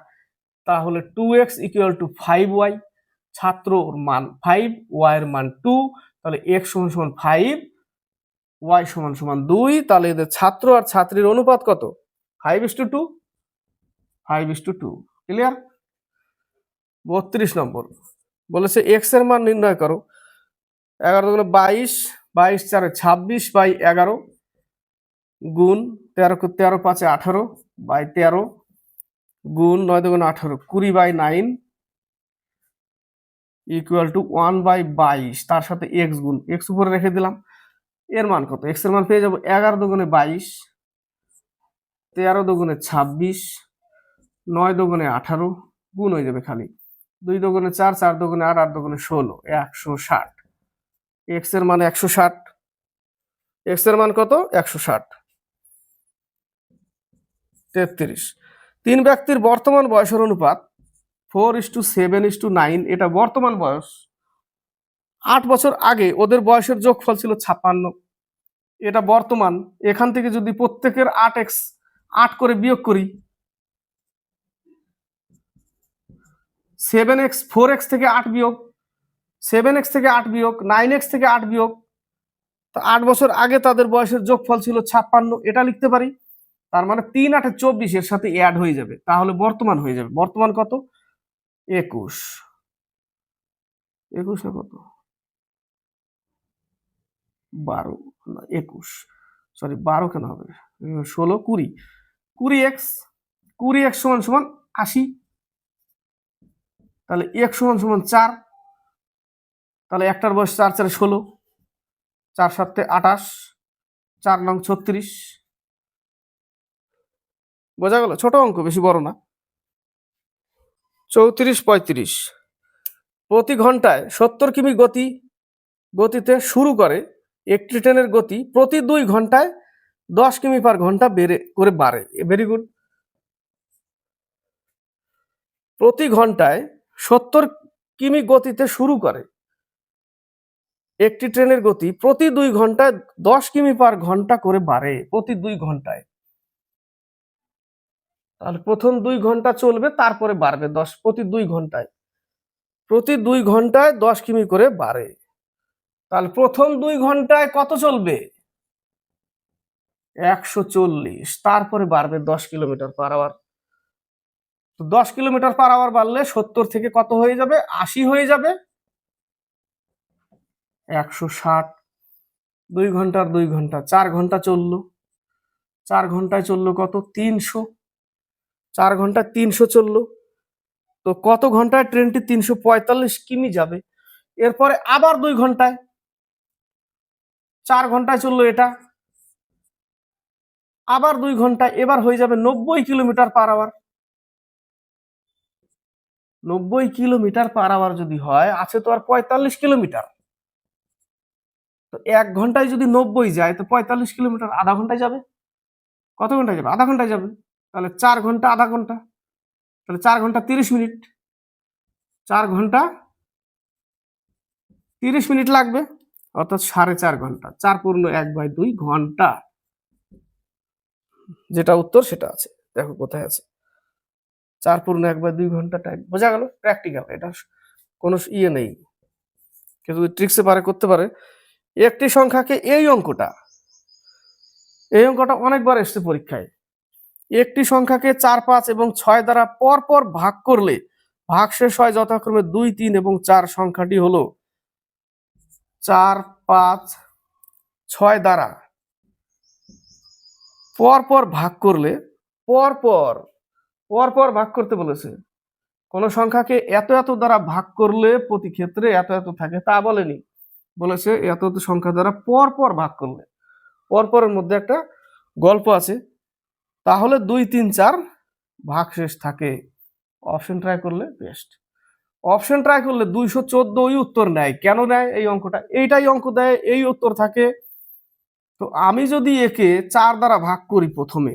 তাহলে 2x ইকুয়াল টু 5y। ছাত্রর মান 5, y এর মান 2, তাহলে x সমান সমান 5, y সমান সমান 2। তাহলে এদের ছাত্র আর ছাত্রীর অনুপাত কত? 5:2, 5:2। ক্লিয়ার? 32 নম্বর বলেছে x এর মান নির্ণয় করো। 11 দুগুণে 22, 22 4 26/11 গুণ 13 5 18/13 গুণ 9 দুগুণে 18 20/9 ইকুয়াল টু 1/22, তার সাথে এক্স গুণ, এক্স উপরে রেখে দিলাম। এর মান কত? এক্স এর মান পেয়ে যাবো 11 দুগুণে 22, 13 দুগুণে 26, 9 দুগুণে 18 গুণ হয়ে যাবে খালি, 2 দুগুণে 4, 4 দুগুণে 8, 8 দুগুণে 16, 160। এক্স এর মান 160, এক্স এর মান কত? 160। 33, 3 ব্যক্তির বর্তমান বয়সের অনুপাত 4:7:9, এটা বর্তমান বয়স। 8 বছর আগে ওদের বয়সের যোগফল ছিল 56, এটা বর্তমান। এখান থেকে যদি প্রত্যেকের 8 করে বিয়োগ করি, 7x 4x থেকে 8 বিয়োগ, 7x থেকে 8 বিয়োগ, 9x থেকে 8 বিয়োগ, তো 8 বছর আগে তাদের বয়সের যোগফল ছিল 56, এটা লিখতে পারি। তার মানে 3 8 24 এর সাথে অ্যাড হয়ে যাবে, তাহলে বর্তমান হয়ে যাবে। বর্তমান কত? 21, 21 না কত, 12 না 21, সরি 12 কেন হবে, 16 20, 20x, 20x সমান সমান 80, তাহলে x সমান সমান 4। তাহলে একটার বয়স 4 4 16, 4 7 28, 4 নং 36। বোঝা গেল? ছোট অঙ্ক, বেশি বড় না। 34 35 প্রতি ঘন্টায় 70 কিমি গতিতে শুরু করে একটি ট্রেনের গতি প্রতি 2 ঘন্টায় 10 কিমি পার ঘন্টা বাড়ে। Very good. প্রতি ঘন্টায় 70 কিমি গতিতে শুরু করে একটি ট্রেনের গতি প্রতি 2 ঘন্টায় 10 কিমি পার ঘন্টা করে বাড়ে প্রতি 2 ঘন্টায়। তাহলে প্রথম 2 ঘন্টা চলবে, তারপরে বাড়বে 10 প্রতি 2 ঘন্টায়। প্রতি 2 ঘন্টায় 10 কিমি করে বাড়ে। তাহলে প্রথম 2 ঘন্টায় কত চলবে? 140, তারপরে বাড়বে 10 কিলোমিটার পার আওয়ার। তো 10 কিলোমিটার পার আওয়ার বাড়লে 70 থেকে কত হয়ে যাবে? 80 হয়ে যাবে। 160। 2 ঘন্টার 2 ঘন্টা, 4 ঘন্টা চললো। 4 ঘন্টায় চললো কত? 300। 4 ঘন্টায় 300 চললো। তো কত ঘন্টায় ট্রেনটি 345 কিমি যাবে? এরপরে আবার 2 ঘন্টায়, 4 ঘন্টায় চললো এটা, আবার 2 ঘন্টায়, এবার হয়ে যাবে 90 kilometre per hour. 90 kilometre per hour যদি হয়, আছে তো আর 45 কিলোমিটার। তো 1 ঘন্টায় যদি 90 যায়, তো 45 কিলোমিটার আধা ঘন্টায় যাবে। কত ঘন্টায় যাবে? আধা ঘন্টায় যাবে। তাহলে 4 ঘন্টা আধা ঘন্টা, তাহলে 4 ঘন্টা 30 মিনিট। 4 ঘন্টা 30 মিনিট লাগবে, অর্থাৎ 4.5 ঘন্টা। 4 পূর্ণ 1/2 ঘন্টা। যেটা উত্তর সেটা আছে, দেখো কোথায় আছে। 4 পূর্ণ 1/2 ঘন্টা টাইম। বোঝা গেল? প্র্যাকটিক্যাল, এটা কোনো ইয়ে নেই। কেউ যদি ট্রিক্সে পারে করতে পারে। একটি সংখ্যাকে এই অঙ্কটা অনেকবার এসছে পরীক্ষায়। একটি সংখ্যাকে 4 5 এবং 6 দ্বারা পরপর ভাগ করলে ভাগশেষ হয় যথাক্রমে 2 3 এবং 4। সংখ্যাটি হলো 4 5 6 দ্বারা পরপর ভাগ করলে, পরপর ভাগ করতে বলেছে। কোন সংখ্যাকে এত এত দ্বারা ভাগ করলে প্রতি ক্ষেত্রে এত এত থাকে তা বলেনি, বলেছে এত এত সংখ্যা দ্বারা পরপর ভাগ করলে। পরপরের মধ্যে একটা গল্প আছে। তাহলে 2 3 4 ভাগশেষ থাকে। অপশন ট্রাই করলে বেস্ট। অপশন ট্রাই করলে 214 ওই উত্তর নেয়। কেন নেয়? এই অঙ্কটা, এইটাই অঙ্ক দেয়, এই উত্তর থাকে। তো আমি যদি একে 4 দ্বারা ভাগ করি, প্রথমে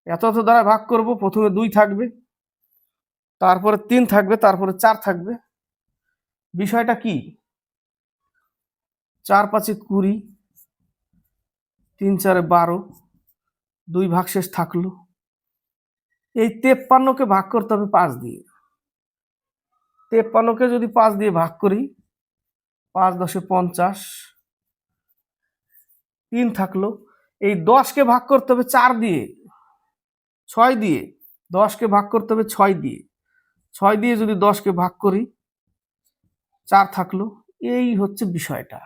এত এত দ্বারা ভাগ করব, প্রথমে 2 থাকবে, তারপরে 3 থাকবে, তারপরে 4 থাকবে। বিষয়টা কি? 4 5 20, 3 4 12, 2 ভাগশেষ থাকলো। এই 53কে ভাগ করতে হবে 5 দিয়ে। 53কে যদি 5 দিয়ে ভাগ করি, 5 10 50, 3 থাকলো। এই 10কে ভাগ করতে হবে 4 দিয়ে, 6 দিয়ে। 10কে ভাগ করতে হবে 6 দিয়ে। 6 দিয়ে যদি 10কে ভাগ করি, 4 থাকলো। এই হচ্ছে বিষয়টা,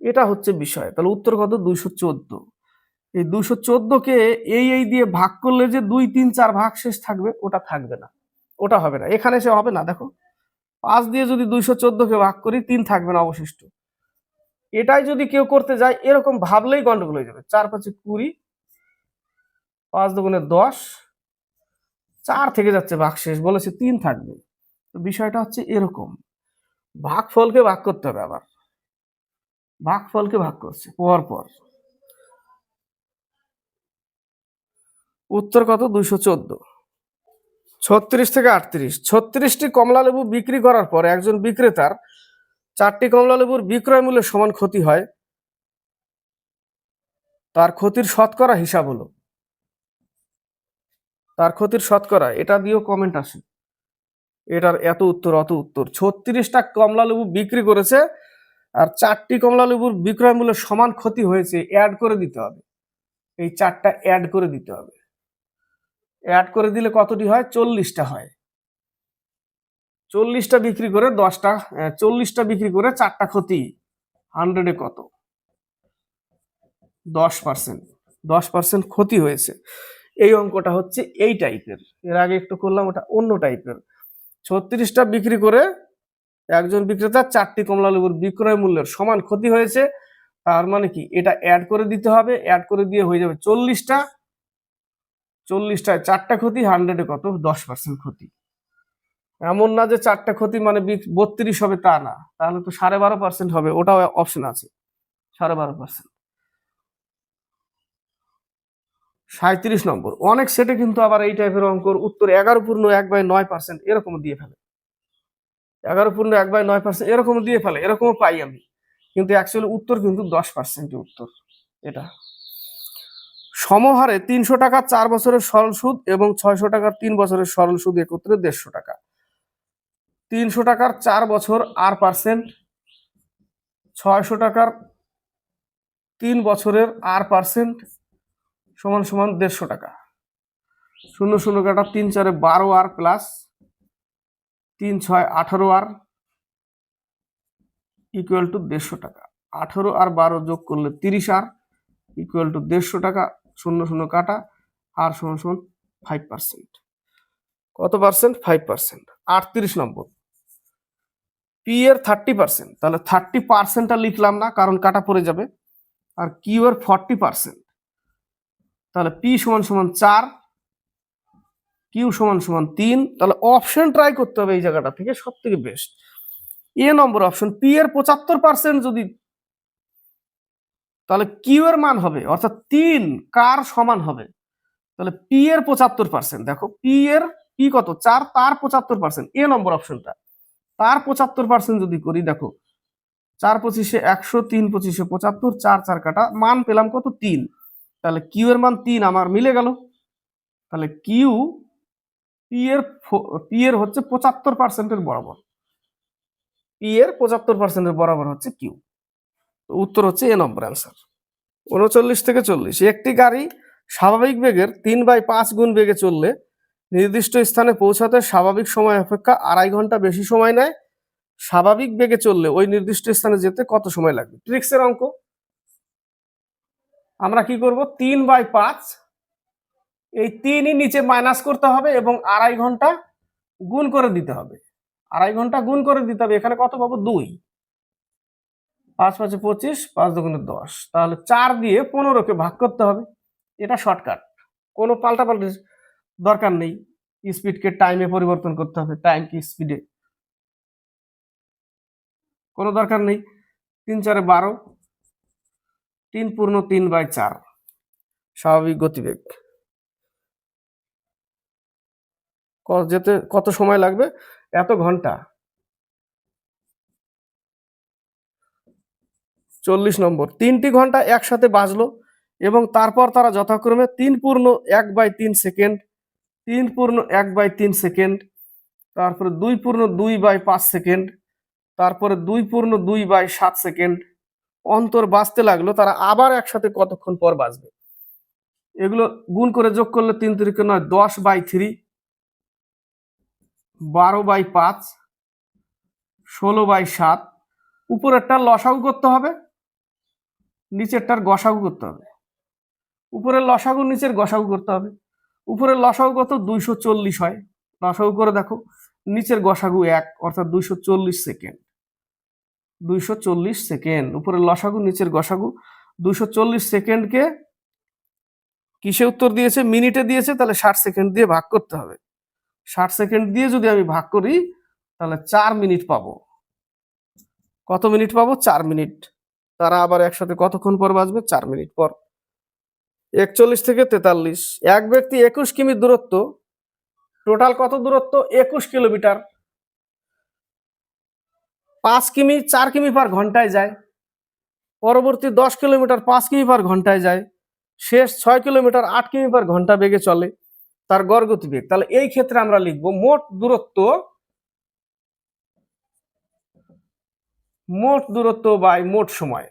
এটা হচ্ছে বিষয়। তাহলে উত্তর কত? 214। এই 214কে এই দিয়ে ভাগ করলে যে 2 3 4 ভাগশেষ থাকবে, ওটা থাকবে না, ওটা হবে না। এখানে সে হবে না। দেখো, 5 দিয়ে যদি 214কে ভাগ করি, 3 থাকবে না অবশিষ্ট। এটাই যদি কেউ করতে যায়, এরকম ভাবলেই গন্ডগোল হয়ে যাবে। 4 5 20, 5 দুগুণে 10, 4 থেকে যাচ্ছে ভাগশেষ, বলেছে 3 থাকবে। তো বিষয়টা হচ্ছে এরকম। ভাগফলকে ভাগ করতে হবে, আবার ভাগফলকে ভাগ করছে পর। উত্তর কত? 214। 36 থেকে 38। 36টি কমলা লেবু বিক্রি করার পর একজন বিক্রেতার 4টি কমলা লেবুর বিক্রয় মূল্যের সমান ক্ষতি হয়। তার ক্ষতির শতকরা হিসাব হলো। তার ক্ষতির শতকরা, এটা দিয়েও কমেন্ট আসে। এটার এত উত্তর অত উত্তর। 36টা কমলা লেবু বিক্রি করেছে, আর 4টি কমলা লেবুর বিক্রয় মূল্যের সমান ক্ষতি হয়েছে। অ্যাড করে দিতে হবে, এই 4টা অ্যাড করে দিতে হবে। অ্যাড করে দিলে কতটি হয়? 40টা হয়। 40টা বিক্রি করে 10টা, 40টা বিক্রি করে 4টা ক্ষতি। 100-এ কত? 10%। 10% ক্ষতি হয়েছে। এই অঙ্কটা হচ্ছে এই টাইপের। এর আগে একটু করলাম, ওটা অন্য টাইপের। 36টা বিক্রি করে একজন বিক্রেতার 4টি কমলা লেবুর বিক্রয় মূল্যের সমান ক্ষতি হয়েছে, তার মানে কি এটা অ্যাড করে দিতে হবে, অ্যাড করে দিয়ে হয়ে যাবে 40টা, 40টায় 4টা ক্ষতি, 100-এ কত 10% ক্ষতি। এমন না যে 4টা ক্ষতি মানে 32 হবে, তা না, তাহলে তো 12.5% হবে, ওটাও অপশন আছে 12.5%। 37 নম্বর, অনেক সেটে কিন্তু আবার এই টাইপের অঙ্কর উত্তর 11.1/9% এরকম দিয়ে ফেলে, 11.1/9% এরকম দিয়ে ফেলে, এরকমও পাই আমি, কিন্তু অ্যাকচুয়ালি উত্তর কিন্তু 10% উত্তর। এটা সমহারে 300 টাকা 4 বছরের সরল সুদ এবং 600 টাকার 3 বছরের সরল সুদ একত্রে 150 টাকা। 300 টাকার 4 বছর আর পার্সেন্ট, 600 টাকার 3 বছরের আর পার্সেন্ট সমান সমান 150 টাকা। 0 0 কাটা 3 4 12 আর প্লাস 3 6 18 আর ইকুয়াল টু 150 টাকা। 18 আর 12 যোগ করলে 30 আর ইকুয়াল টু 150 টাকা। 0 0 কাটা আর সমান সমান 5%। কত পার্সেন্ট? 5%। 38 নম্বর, পি এর 30%, তাহলে 30%টা লিখলাম না কারণ কাটা পড়ে যাবে, আর কিউ এর 40%, তাহলে পি সমান সমান 4, কিউ সমান সমান 3, তাহলে অপশন ট্রাই করতে হবে এই জায়গাটা থেকে, সব থেকে বেস্ট এ নম্বর অপশন। পি এর 75% যদি, তাহলে কিউ এর মান হবে অর্থাৎ 3 কার সমান হবে, তাহলে পি এর 75%, দেখো পি এর পি কত 4, তার 75%, এ নম্বর অপশনটা, তার 75% যদি করি, দেখো 4 25 100, 3 25 75, 4 4 কাটা, মান পেলাম কত 3, তাহলে কিউ এর মান 3 আমার মিলে গেল, তাহলে কিউ পি এর হচ্ছে 75%-এর বরাবর, পি এর 75%-এর বরাবর হচ্ছে কিউ। উত্তর হচ্ছে এ নম্বর অ্যান্সার। 39 থেকে 40, একটি গাড়ি স্বাভাবিক বেগের 3/5 গুণ বেগে চললে নির্দিষ্ট স্থানে পৌঁছাতে স্বাভাবিক সময় অপেক্ষা 2.5 ঘন্টা বেশি সময় নেয়, স্বাভাবিক বেগে চললে ওই নির্দিষ্ট স্থানে যেতে কত সময় লাগবে? ট্রিক্সের অঙ্ক। আমরা কি করব, 3/5, এই 3ই নিচে মাইনাস করতে হবে এবং 2.5 ঘন্টা গুণ করে দিতে হবে, 2.5 ঘন্টা গুণ করে দিতে হবে, এখানে কত পাবো 2, 5 5 25, 5 2 10, তাহলে 4 দিয়ে 15-কে ভাগ করতে হবে, এটা শর্টকাট, কোনো পাল্টাপাল্টি দরকার নেই, স্পিডকে টাইমে পরিবর্তন করতে হবে, টাইম কি স্পিডে, কোনো দরকার নেই। 3 4 12, 3 পূর্ণ 3/4 স্বাভাবিক গতিবেগ, যেতে কত সময় লাগবে? এত ঘন্টা। 40 নম্বর, 3টি ঘন্টা একসাথে বাজলো এবং তারপর তারা যথাক্রমে 3 পূর্ণ 1/3 সেকেন্ড, 3 পূর্ণ 1/3 সেকেন্ড, তারপরে 2 পূর্ণ 2/5 সেকেন্ড, তারপরে 2 পূর্ণ 2/7 সেকেন্ড অন্তর বাজতে লাগলো, তারা আবার একসাথে কতক্ষণ পর বাজবে? এগুলো গুণ করে যোগ করলে 3 3 9, 10/3, 12/5, 16/7, উপরেরটার লসাগু করতে হবে, নিচেরটার গসাগু করতে হবে, উপরের লসাগু নিচের গসাগু করতে হবে, উপরের লসাগু কত 240 হয়, লসাগু করে দেখো, নিচের গসাগু 1 অর্থাৎ 240 সেকেন্ড, 240 সেকেন্ড, উপরের লসাগু নিচের গসাগু, 240 সেকেন্ডকে কিসে উত্তর দিয়েছে? মিনিটে দিয়েছে, তাহলে 60 সেকেন্ড দিয়ে ভাগ করতে হবে, 60 সেকেন্ড দিয়ে যদি আমি ভাগ করি তাহলে 4 মিনিট পাবো। কত মিনিট পাবো? 4 মিনিট। তারা আবার একসাথে কতক্ষণ পর বাজবে? 4 মিনিট পর। 41 থেকে 43, এক ব্যক্তি 21 কিমি দূরত্ব, টোটাল কত দূরত্ব? 21 কিলোমিটার, 5 কিমি 4 কিমি পার ঘন্টায় যায়, পরবর্তী 10 কিলোমিটার 5 কিমি পার ঘন্টায় যায়, শেষ 6 কিলোমিটার 8 কিমি পার ঘন্টা বেগে চলে, তার গড় গতিবেগ। তাহলে এই ক্ষেত্রে আমরা লিখবো মোট দূরত্ব বাই মোট সময়,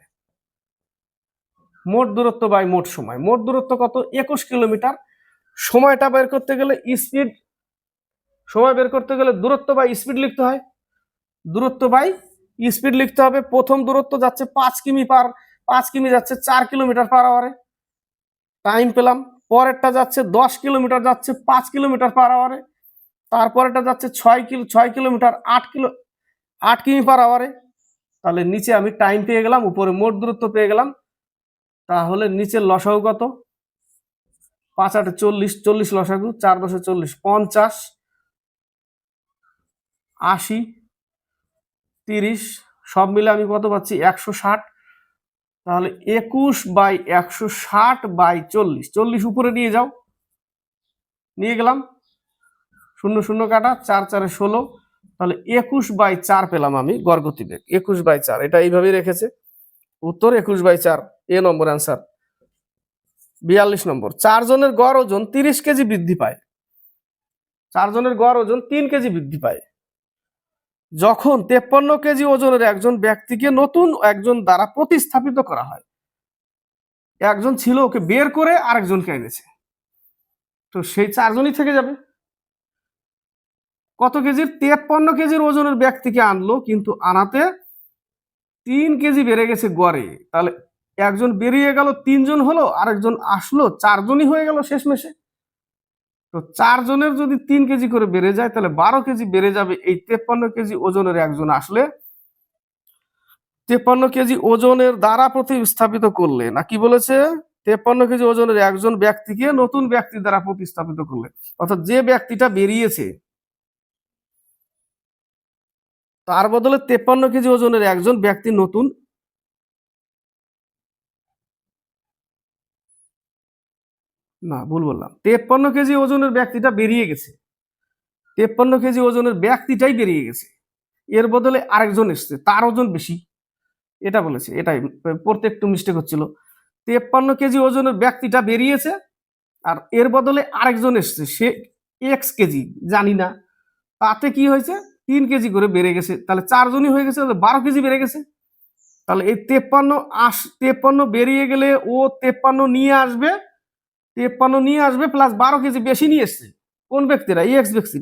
মোট দূরত্ব বাই মোট সময়। মোট দূরত্ব কত? 21 কিলোমিটার। সময়টা বের করতে গেলে স্পিড, সময় বের করতে গেলে দূরত্ব বাই স্পিড লিখতে হয়, দূরত্ব বাই স্পিড লিখতে হবে। প্রথম দূরত্ব যাচ্ছে 5 কিমি যাচ্ছে 4 কিলোমিটার পার আওয়ারে, টাইম পেলাম। পরেরটা যাচ্ছে 10 কিলোমিটার যাচ্ছে 5 কিলোমিটার পার আওয়ারে, তারপরেটা যাচ্ছে 6 কিলোমিটার 8 কিমি/আওয়ারে। তাহলে নিচে আমি টাইম পেয়ে গেলাম, উপরে মোট দূরত্ব পেয়ে গেলাম। তাহলে নিচের লসাগু কত? 5×8 = 40, 40 লসাগু, 4×10 = 40, 50, 80, 30, সব মিলে আমি কত পাচ্ছি? 160। তাহলে 21/160/40, 40 উপরে নিয়ে যাও, নিয়ে গেলাম, 0 0 কাটা, 4 4 16, তাহলে 21/4 পেলাম আমি গড় গতিবেগ। 21/4, এটা এইভাবেই রেখেছে। উত্তর 21/4, এ নম্বর অ্যান্সার। 42 নম্বর, 4 জনের গড় ওজন 30 কেজি বৃদ্ধি পায়। 4 জনের গড় ওজন 3 কেজি বৃদ্ধি পায় যখন 53 কেজি ওজনের একজন ব্যক্তিকে নতুন একজন দ্বারা প্রতিস্থাপিত করা হয়। একজন ছিল, ওকে বের করে আরেকজনকে এনেছে, তো সেই 4 জনই থেকে যাবে। কত কেজির? 53 কেজির ওজনের ব্যক্তিকে আনলো, কিন্তু আনাতে 3 কেজি বেড়ে গেছে গড়ে। তাহলে একজন বেরিয়ে গেল, 3 জন হলো, আরেকজন আসলো, 4 জনই হয়ে গেল শেষমেশে। তো 4 জনের যদি 3 কেজি করে বেড়ে যায়, তাহলে 12 কেজি বেড়ে যাবে এই 53 কেজি ওজনের একজন আসলে। 53 কেজি ওজনের দ্বারা প্রতিস্থাপিত করলে, না কি বলেছে? 53 কেজি ওজনের একজন ব্যক্তিকে নতুন ব্যক্তি দ্বারা প্রতিস্থাপিত করলে, অর্থাৎ যে ব্যক্তিটা বেরিয়েছে তার বদলে 53 কেজি ওজনের একজন ব্যক্তি নতুন, না ভুল বললাম, 53 কেজি ওজনের ব্যক্তিটা বেরিয়ে গেছে, 53 কেজি ওজনের ব্যক্তিটাই বেরিয়ে গেছে, এর বদলে আরেকজন এসছে, তার ওজন বেশি, এটা বলেছে। এটাই পড়তে একটু মিস্টেক হচ্ছিল। 53 কেজি ওজনের ব্যক্তিটা বেরিয়েছে, আর এর বদলে আরেকজন এসছে, সে এক্স কেজি, জানি না, তাতে কি হয়েছে? 3 কেজি করে বেড়ে গেছে, তাহলে 4 জনই হয়ে গেছে, 12 কেজি বেড়ে গেছে। তাহলে এই 53 বেরিয়ে গেলে ও 53 নিয়ে আসবে, 53 নিয়ে আসবে প্লাস 12 কেজি বেশি নিয়ে এসছে। কোন ব্যক্তিরা? এক্স ব্যক্তি,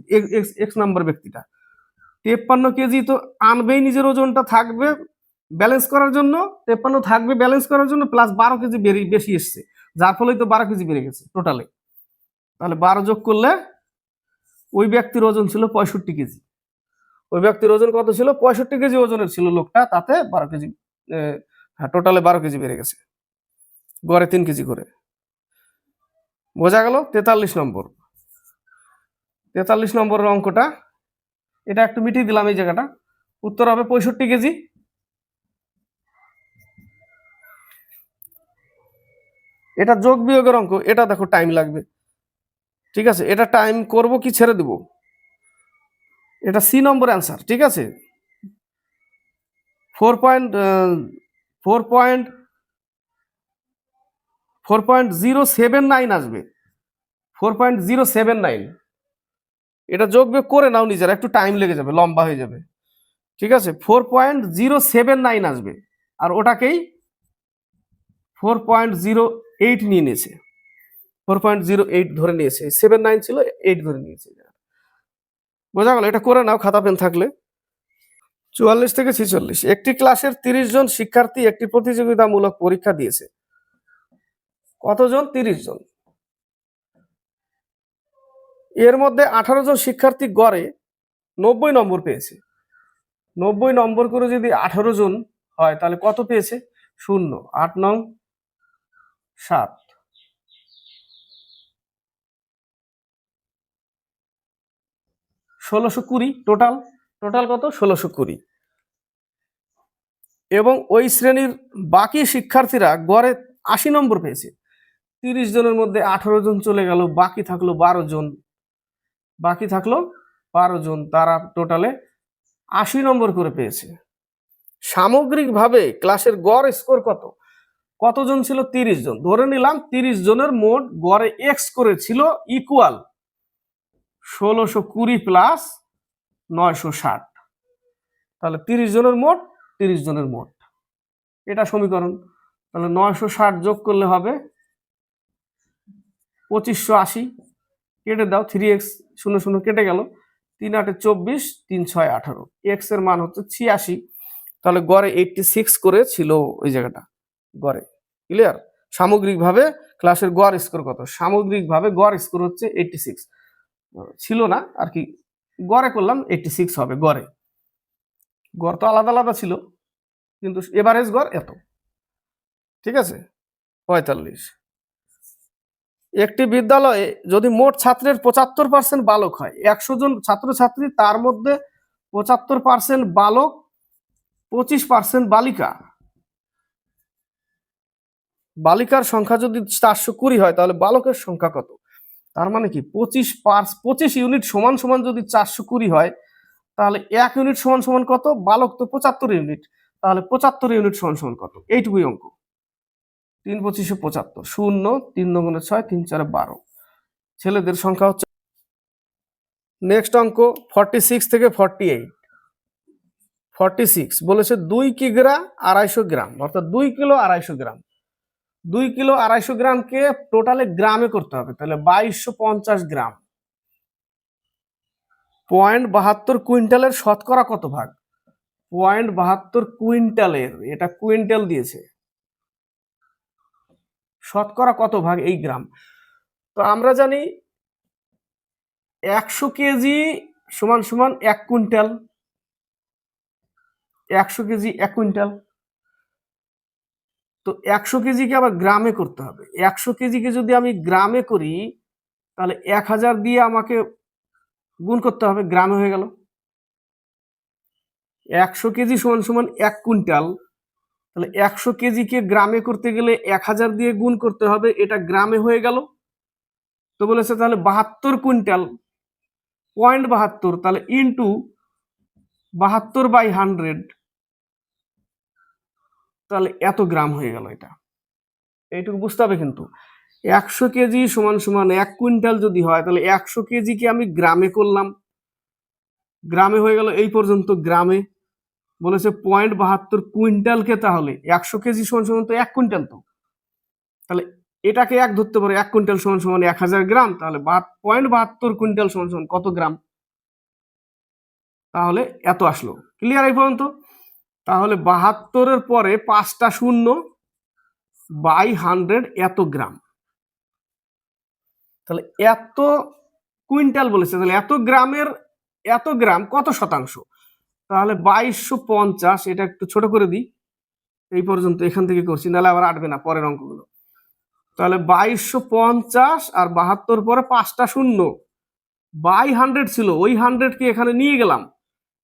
এক্স নাম্বার ব্যক্তিটা 53 কেজি তো আনবেই, নিজের ওজনটা থাকবে ব্যালেন্স করার জন্য, 53 থাকবে ব্যালেন্স করার জন্য, প্লাস 12 কেজি বেশি এসছে, যার ফলেই তো 12 কেজি বেড়ে গেছে টোটালে। তাহলে 12 যোগ করলে ওই ব্যক্তির ওজন ছিল 65 কেজি। ওই ব্যক্তির ওজন কত ছিল? 65 কেজি ওজনের ছিল লোকটা, তাতে 12 কেজি, হ্যাঁ টোটালে 12 কেজি বেড়ে গেছে, গড়ে 3 কেজি করে। বোঝা গেল? 43 নম্বর, 43 নম্বরের অঙ্কটা, এটা একটু মিটিয়ে দিলাম এই জায়গাটা। উত্তর হবে 65 কেজি। এটা যোগ বিয়োগের অঙ্ক, এটা দেখো টাইম লাগবে, ঠিক আছে? এটা টাইম করব কি ছেড়ে দেব? এটা সি নম্বর অ্যান্সার, ঠিক আছে? 4.079 আসবে, 4.079। এটা যোগ বিয়োগ করে নাও নিজেরা, একটু টাইম লেগে যাবে, লম্বা হয়ে যাবে, ঠিক আছে? 4.079 আসবে, আর ওটাকেই 4.08 নিয়ে নিয়েছে, 4.08 ধরে নিয়েছে, 79 ছিল, 8 ধরে নিয়েছে। বোঝা গেল? এটা করে নাও খাতা পেন থাকলে। 44 থেকে 46, একটি ক্লাসের 30 জন শিক্ষার্থী একটি প্রতিযোগিতামূলক পরীক্ষা দিয়েছে। কতজন? 30 জন। এর মধ্যে 18 জন শিক্ষার্থী গড়ে 90 নম্বর পেয়েছে। 90 নম্বর করে যদি 18 জন হয়, তাহলে কত পেয়েছে? 0, 8 9 7, 1620 টোটাল। টোটাল কত? 1620। এবং ওই শ্রেণীর বাকি শিক্ষার্থীরা গড়ে 80 নম্বর পেয়েছে। 30 জনের মধ্যে 18 জন চলে গেল, বাকি থাকলো 12 জন, বাকি থাকলো 12 জন, তারা টোটালে 80 নম্বর করে পেয়েছে। সামগ্রিকভাবে ক্লাসের গড় স্কোর কত? কতজন ছিল? 30 জন। ধরে নিলাম 30 জনের মোট গড়ে এক্স করে ছিল ইকুয়াল 1620 প্লাস 960। তাহলে 30 জনের মোট, 30 জনের মোট, এটা সমীকরণ। তাহলে 960 যোগ করলে হবে 2580, কেটে দাও, 3x 0 0 কেটে গেল, 3 8 24, 3 6 18, এক্স এর মান হচ্ছে 86। তাহলে গড়ে 86 করে ছিল ওই জায়গাটা গড়ে। ক্লিয়ার? সামগ্রিকভাবে ক্লাসের গড় স্কোর কত? সামগ্রিকভাবে গড় স্কোর হচ্ছে 86, ছিল না আর কি, গড়ে করলাম 86 হবে গড়ে। গড় তো আলাদা আলাদা ছিল, কিন্তু এভারেজ গড় এত। ঠিক আছে, 45। একটি বিদ্যালয়ে যদি মোট ছাত্রের 75% বালক হয়, 100 জন ছাত্রছাত্রী, তার মধ্যে 75% বালক, 25% বালিকা, বালিকার সংখ্যা যদি 420 হয় তাহলে বালকের সংখ্যা কত? তার মানে কি 25 ইউনিট সমান সমান যদি 420 হয়, তাহলে 1 ইউনিট সমান সমান কত? বালক তো 75 ইউনিট, তাহলে 75 ইউনিট সমান সমান কত? এইটুকুই অঙ্ক। 3 25 75, 0 3 9 6 3 4 12, ছেলেদের সংখ্যা হচ্ছে। নেক্সট অঙ্ক 46 থেকে 48। 46 বলেছে 2 কিগ্রা 250 গ্রাম, অর্থাৎ 2 কিলো 250 গ্রাম। 2 কিলো 250 গ্রামকে টোটালে গ্রামে করতে হবে, তাহলে 2250 গ্রাম। 0.72 কুইন্টালের শতকরা কত ভাগ? 0.72 কুইন্টালের, এটা কুইন্টাল দিয়েছে, শতকরা কত ভাগ এই গ্রাম? তো আমরা জানি 100 কেজি সমান সমান 1 কুইন্টাল, 100 কেজি 1 কুইন্টাল। তো 100 কেজিকে আবার গ্রামে করতে হবে। 100 কেজিকে যদি আমি গ্রামে করি, তাহলে 1000 দিয়ে আমাকে গুণ করতে হবে, গ্রামে হয়ে গেল। 100 কেজি সমান সমান 1 কুইন্টাল, তাহলে 100 কেজিকে গ্রামে করতে গেলে 1000 দিয়ে গুণ করতে হবে, এটা গ্রামে হয়ে গেল। তো বলেছে তাহলে 72 কুইন্টাল, 0.72, তাহলে ইন্টু 72/100, তাহলে এত গ্রাম হয়ে গেল। এটা এইটুকু বুঝতে হবে কিন্তু। 100 কেজি সমান সমান 1 কুইন্টাল যদি হয়, তাহলে 100 কেজিকে আমি গ্রামে করলাম, গ্রামে হয়ে গেল এই পর্যন্ত গ্রামে। বলেছে 0.72 কুইন্টালকে, তাহলে 100 কেজি সমান সমান তো 1 কুইন্টাল, তো তাহলে এটাকে 1 ধরতে পারে, 1 কুইন্টাল সমান সমান 1000 গ্রাম, তাহলে 0.72 কুইন্টাল সমান সমান কত গ্রাম? তাহলে এত আসলো। ক্লিয়ার এই পর্যন্ত? তাহলে 72-এর পরে 5টা শূন্য, বাই 100 এত গ্রাম। তাহলে এত কুইন্টাল বলেছে, তাহলে এত গ্রামের এত গ্রাম কত শতাংশ? তাহলে 2250, এটা একটু ছোট করে দিই, এই পর্যন্ত এখান থেকে করছি, নাহলে আবার আটবে না পরের অঙ্কগুলো। তাহলে 2250 আর 72 পরে 5টা শূন্য, বাই 100 ছিল, ওই 100 কে এখানে নিয়ে গেলাম,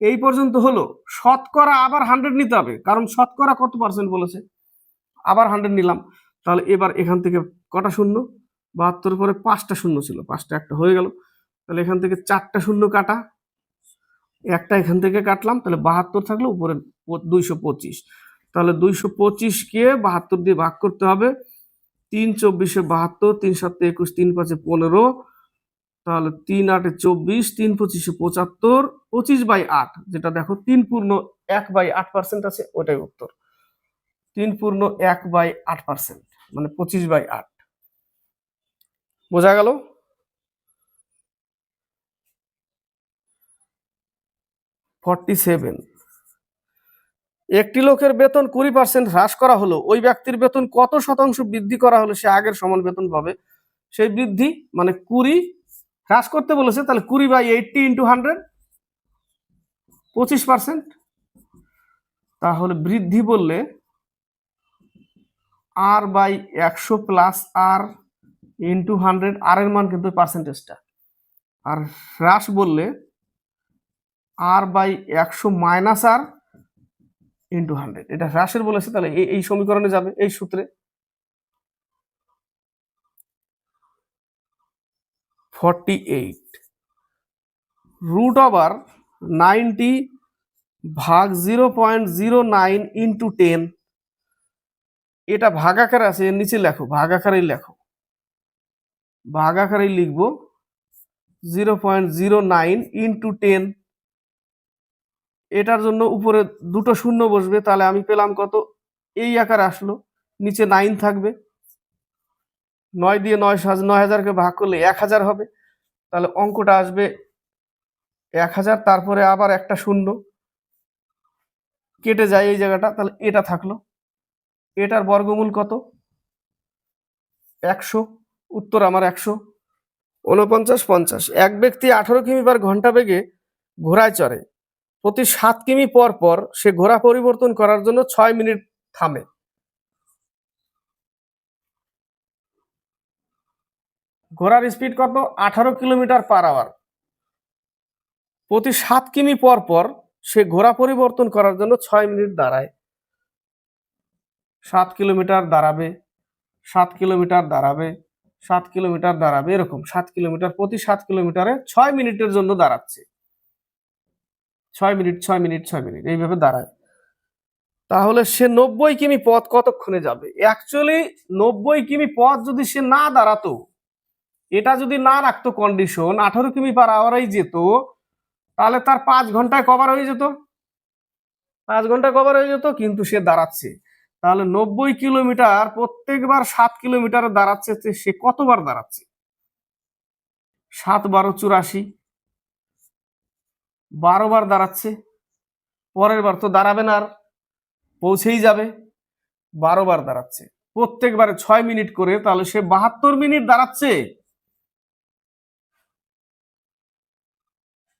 এই পর্যন্ত হলো। শতকরা আবার 100 নিতে হবে, কারণ শতকরা কত পার্সেন্ট বলেছে, আবার 100 নিলাম। তাহলে এবার এখান থেকে কটা শূন্য? 72 পরে 5টা শূন্য ছিল, 5টা একটা হয়ে গেল, তাহলে এখান থেকে 4টা শূন্য কাটা, একটা এখান থেকে কাটলাম, তাহলে 72 থাকলো, উপরে 225। তাহলে 225-কে 72 দিয়ে ভাগ করতে হবে। 3 24-এ 72, 3 7-এ 21, 3 5-এ 15, তাহলে 3 8-এ 24, 3 25-এ 75, 25/8, যেটা দেখো 3.1/8% আছে, ওটাই উত্তর। 3.1/8%, মানে 25/8। বোঝা গেল? (47) একটি লোকের বেতন 20% হ্রাস করা হলো, ওই ব্যক্তির বেতন কত শতাংশ বৃদ্ধি করা হলো সে আগের সমান বেতন পাবে? সেই বৃদ্ধি মানে 20 হ্রাস করতে বলেছে, তাহলে 20/80 × 100, 25%। তাহলে বৃদ্ধি বললে R/100 প্লাস R ইন্টু 100, আর এর মান কিন্তু পার্সেন্টেজটা। আর হ্রাস বললে R/100 মাইনাস R ইন্টু 100, এটা হ্রাসের বলেছে, তাহলে এই সমীকরণে যাবে, এই সূত্রে। 48 √90 ভাগ 0.09 ইন্টু 10, এটা ভাগ আকারে আছে, এর নিচে লেখো, ভাগ আকারেই লেখো, ভাগ আকারেই লিখবো 0.09 ইন্টু 10। এটার জন্য উপরে দুটো শূন্য বসবে, তাহলে আমি পেলাম কত? এই আকারে আসলো, নিচে 9 থাকবে, 9 দিয়ে 9000-কে ভাগ করলে 1000 হবে, তাহলে অঙ্কটা আসবে 1000। তারপরে আবার একটা শূন্য কেটে যায় এই জায়গাটা, তাহলে এটা থাকলো। এটার বর্গমূল কত? 100। উত্তর আমার 100। 49 50 এক ব্যক্তি 18 কিমি/ঘন্টা বেগে ঘোড়ায় চড়ে, প্রতি 7 কিমি পর পর সে ঘোড়া পরিবর্তন করার জন্য 6 মিনিট থামে। ঘোড়ার স্পিড কত? 18 কিলোমিটার পার আওয়ার। প্রতি 7 কিমি পর পর সে ঘোড়া পরিবর্তন করার জন্য 6 মিনিট দাঁড়ায়। 7 কিলোমিটার দাঁড়াবে, 7 কিলোমিটার দাঁড়াবে, 7 কিলোমিটার দাঁড়াবে, এরকম 7 কিলোমিটার, প্রতি 7 কিলোমিটারে 6 মিনিটের জন্য দাঁড়াচ্ছে। 6 মিনিট, 6 মিনিট, 6 মিনিট এইভাবে দাঁড়ায়। তাহলে সে 90 কিমি পথ কতক্ষণে যাবে? অ্যাকচুয়ালি 90 কিমি পথ যদি সে না দাঁড়াতো, এটা যদি না রাখতো কন্ডিশন, 18 কিমি পার আওয়ারেই যেত, তাহলে তার 5 ঘন্টায় কভার হয়ে যেত। 5 ঘন্টা কভার হয়ে যেত, কিন্তু সে দাঁড়াচ্ছে। তাহলে 90 কিলোমিটার প্রত্যেকবার 7 কিলোমিটারে দাঁড়াচ্ছে, সে কতবার দাঁড়াচ্ছে? 7 12 84, 12 বার দাঁড়াচ্ছে। পরের বার তো দাঁড়াবে না, আর পৌঁছেই যাবে। 12 বার দাঁড়াচ্ছে, প্রত্যেকবারে 6 মিনিট করে, তাহলে সে 72 মিনিট দাঁড়াচ্ছে।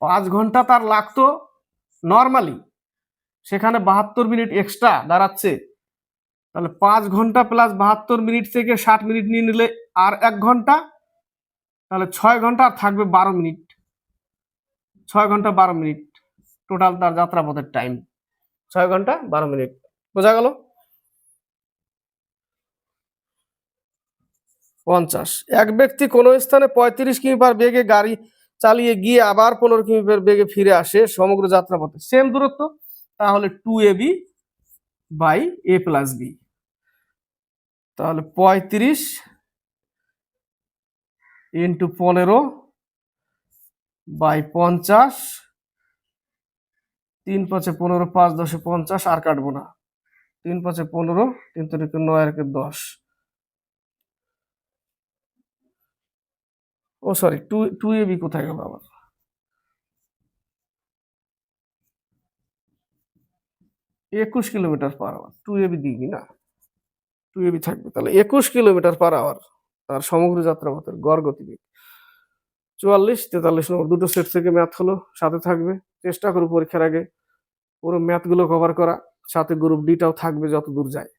5 ঘন্টা তার লাগতো নর্মালি, সেখানে 72 মিনিট এক্সট্রা দাঁড়াচ্ছে। তাহলে 5 ঘন্টা প্লাস 72 মিনিট থেকে 60 মিনিট নিয়ে নিলে আর 1 ঘন্টা, তাহলে 6 ঘন্টা, আর থাকবে 12 মিনিট। 6 ঘন্টা 12 মিনিট টোটাল তার যাত্রাপথের টাইম। 6 ঘন্টা 12 মিনিট। বোঝা গেল? 50। এক ব্যক্তি কোনো স্থানে 35 কিমি পার বেগে গাড়ি চালিয়ে গিয়ে আবার 15 কিমি পার বেগে ফিরে আসে সমগ্র যাত্রাপথে সেম দূরত্ব, তাহলে 2ab by a plus b। তাহলে 35 ইন্টু 15 বাই 50, 3 5 15, 5 10 50, আর কাটবো না। 3 5 15, 3 3 9 আর 10। ও সরি, 2ab কোথায় গেল আবার? 21 কিলোমিটার পার আওয়ার। 2ab দিই না, 2ab থাকবে। তাহলে 21 কিলোমিটার পার আওয়ার তার সমগ্র যাত্রাপথের গড় গতিবেগ। 44 43 নম্বর দুটো সেট থেকে ম্যাথ হলো, সাথে থাকবে। চেষ্টা করো পরীক্ষার আগে পুরো ম্যাথ গুলো কভার করা, সাথে গ্রুপ ডিটাও থাকবে যত দূর যায়।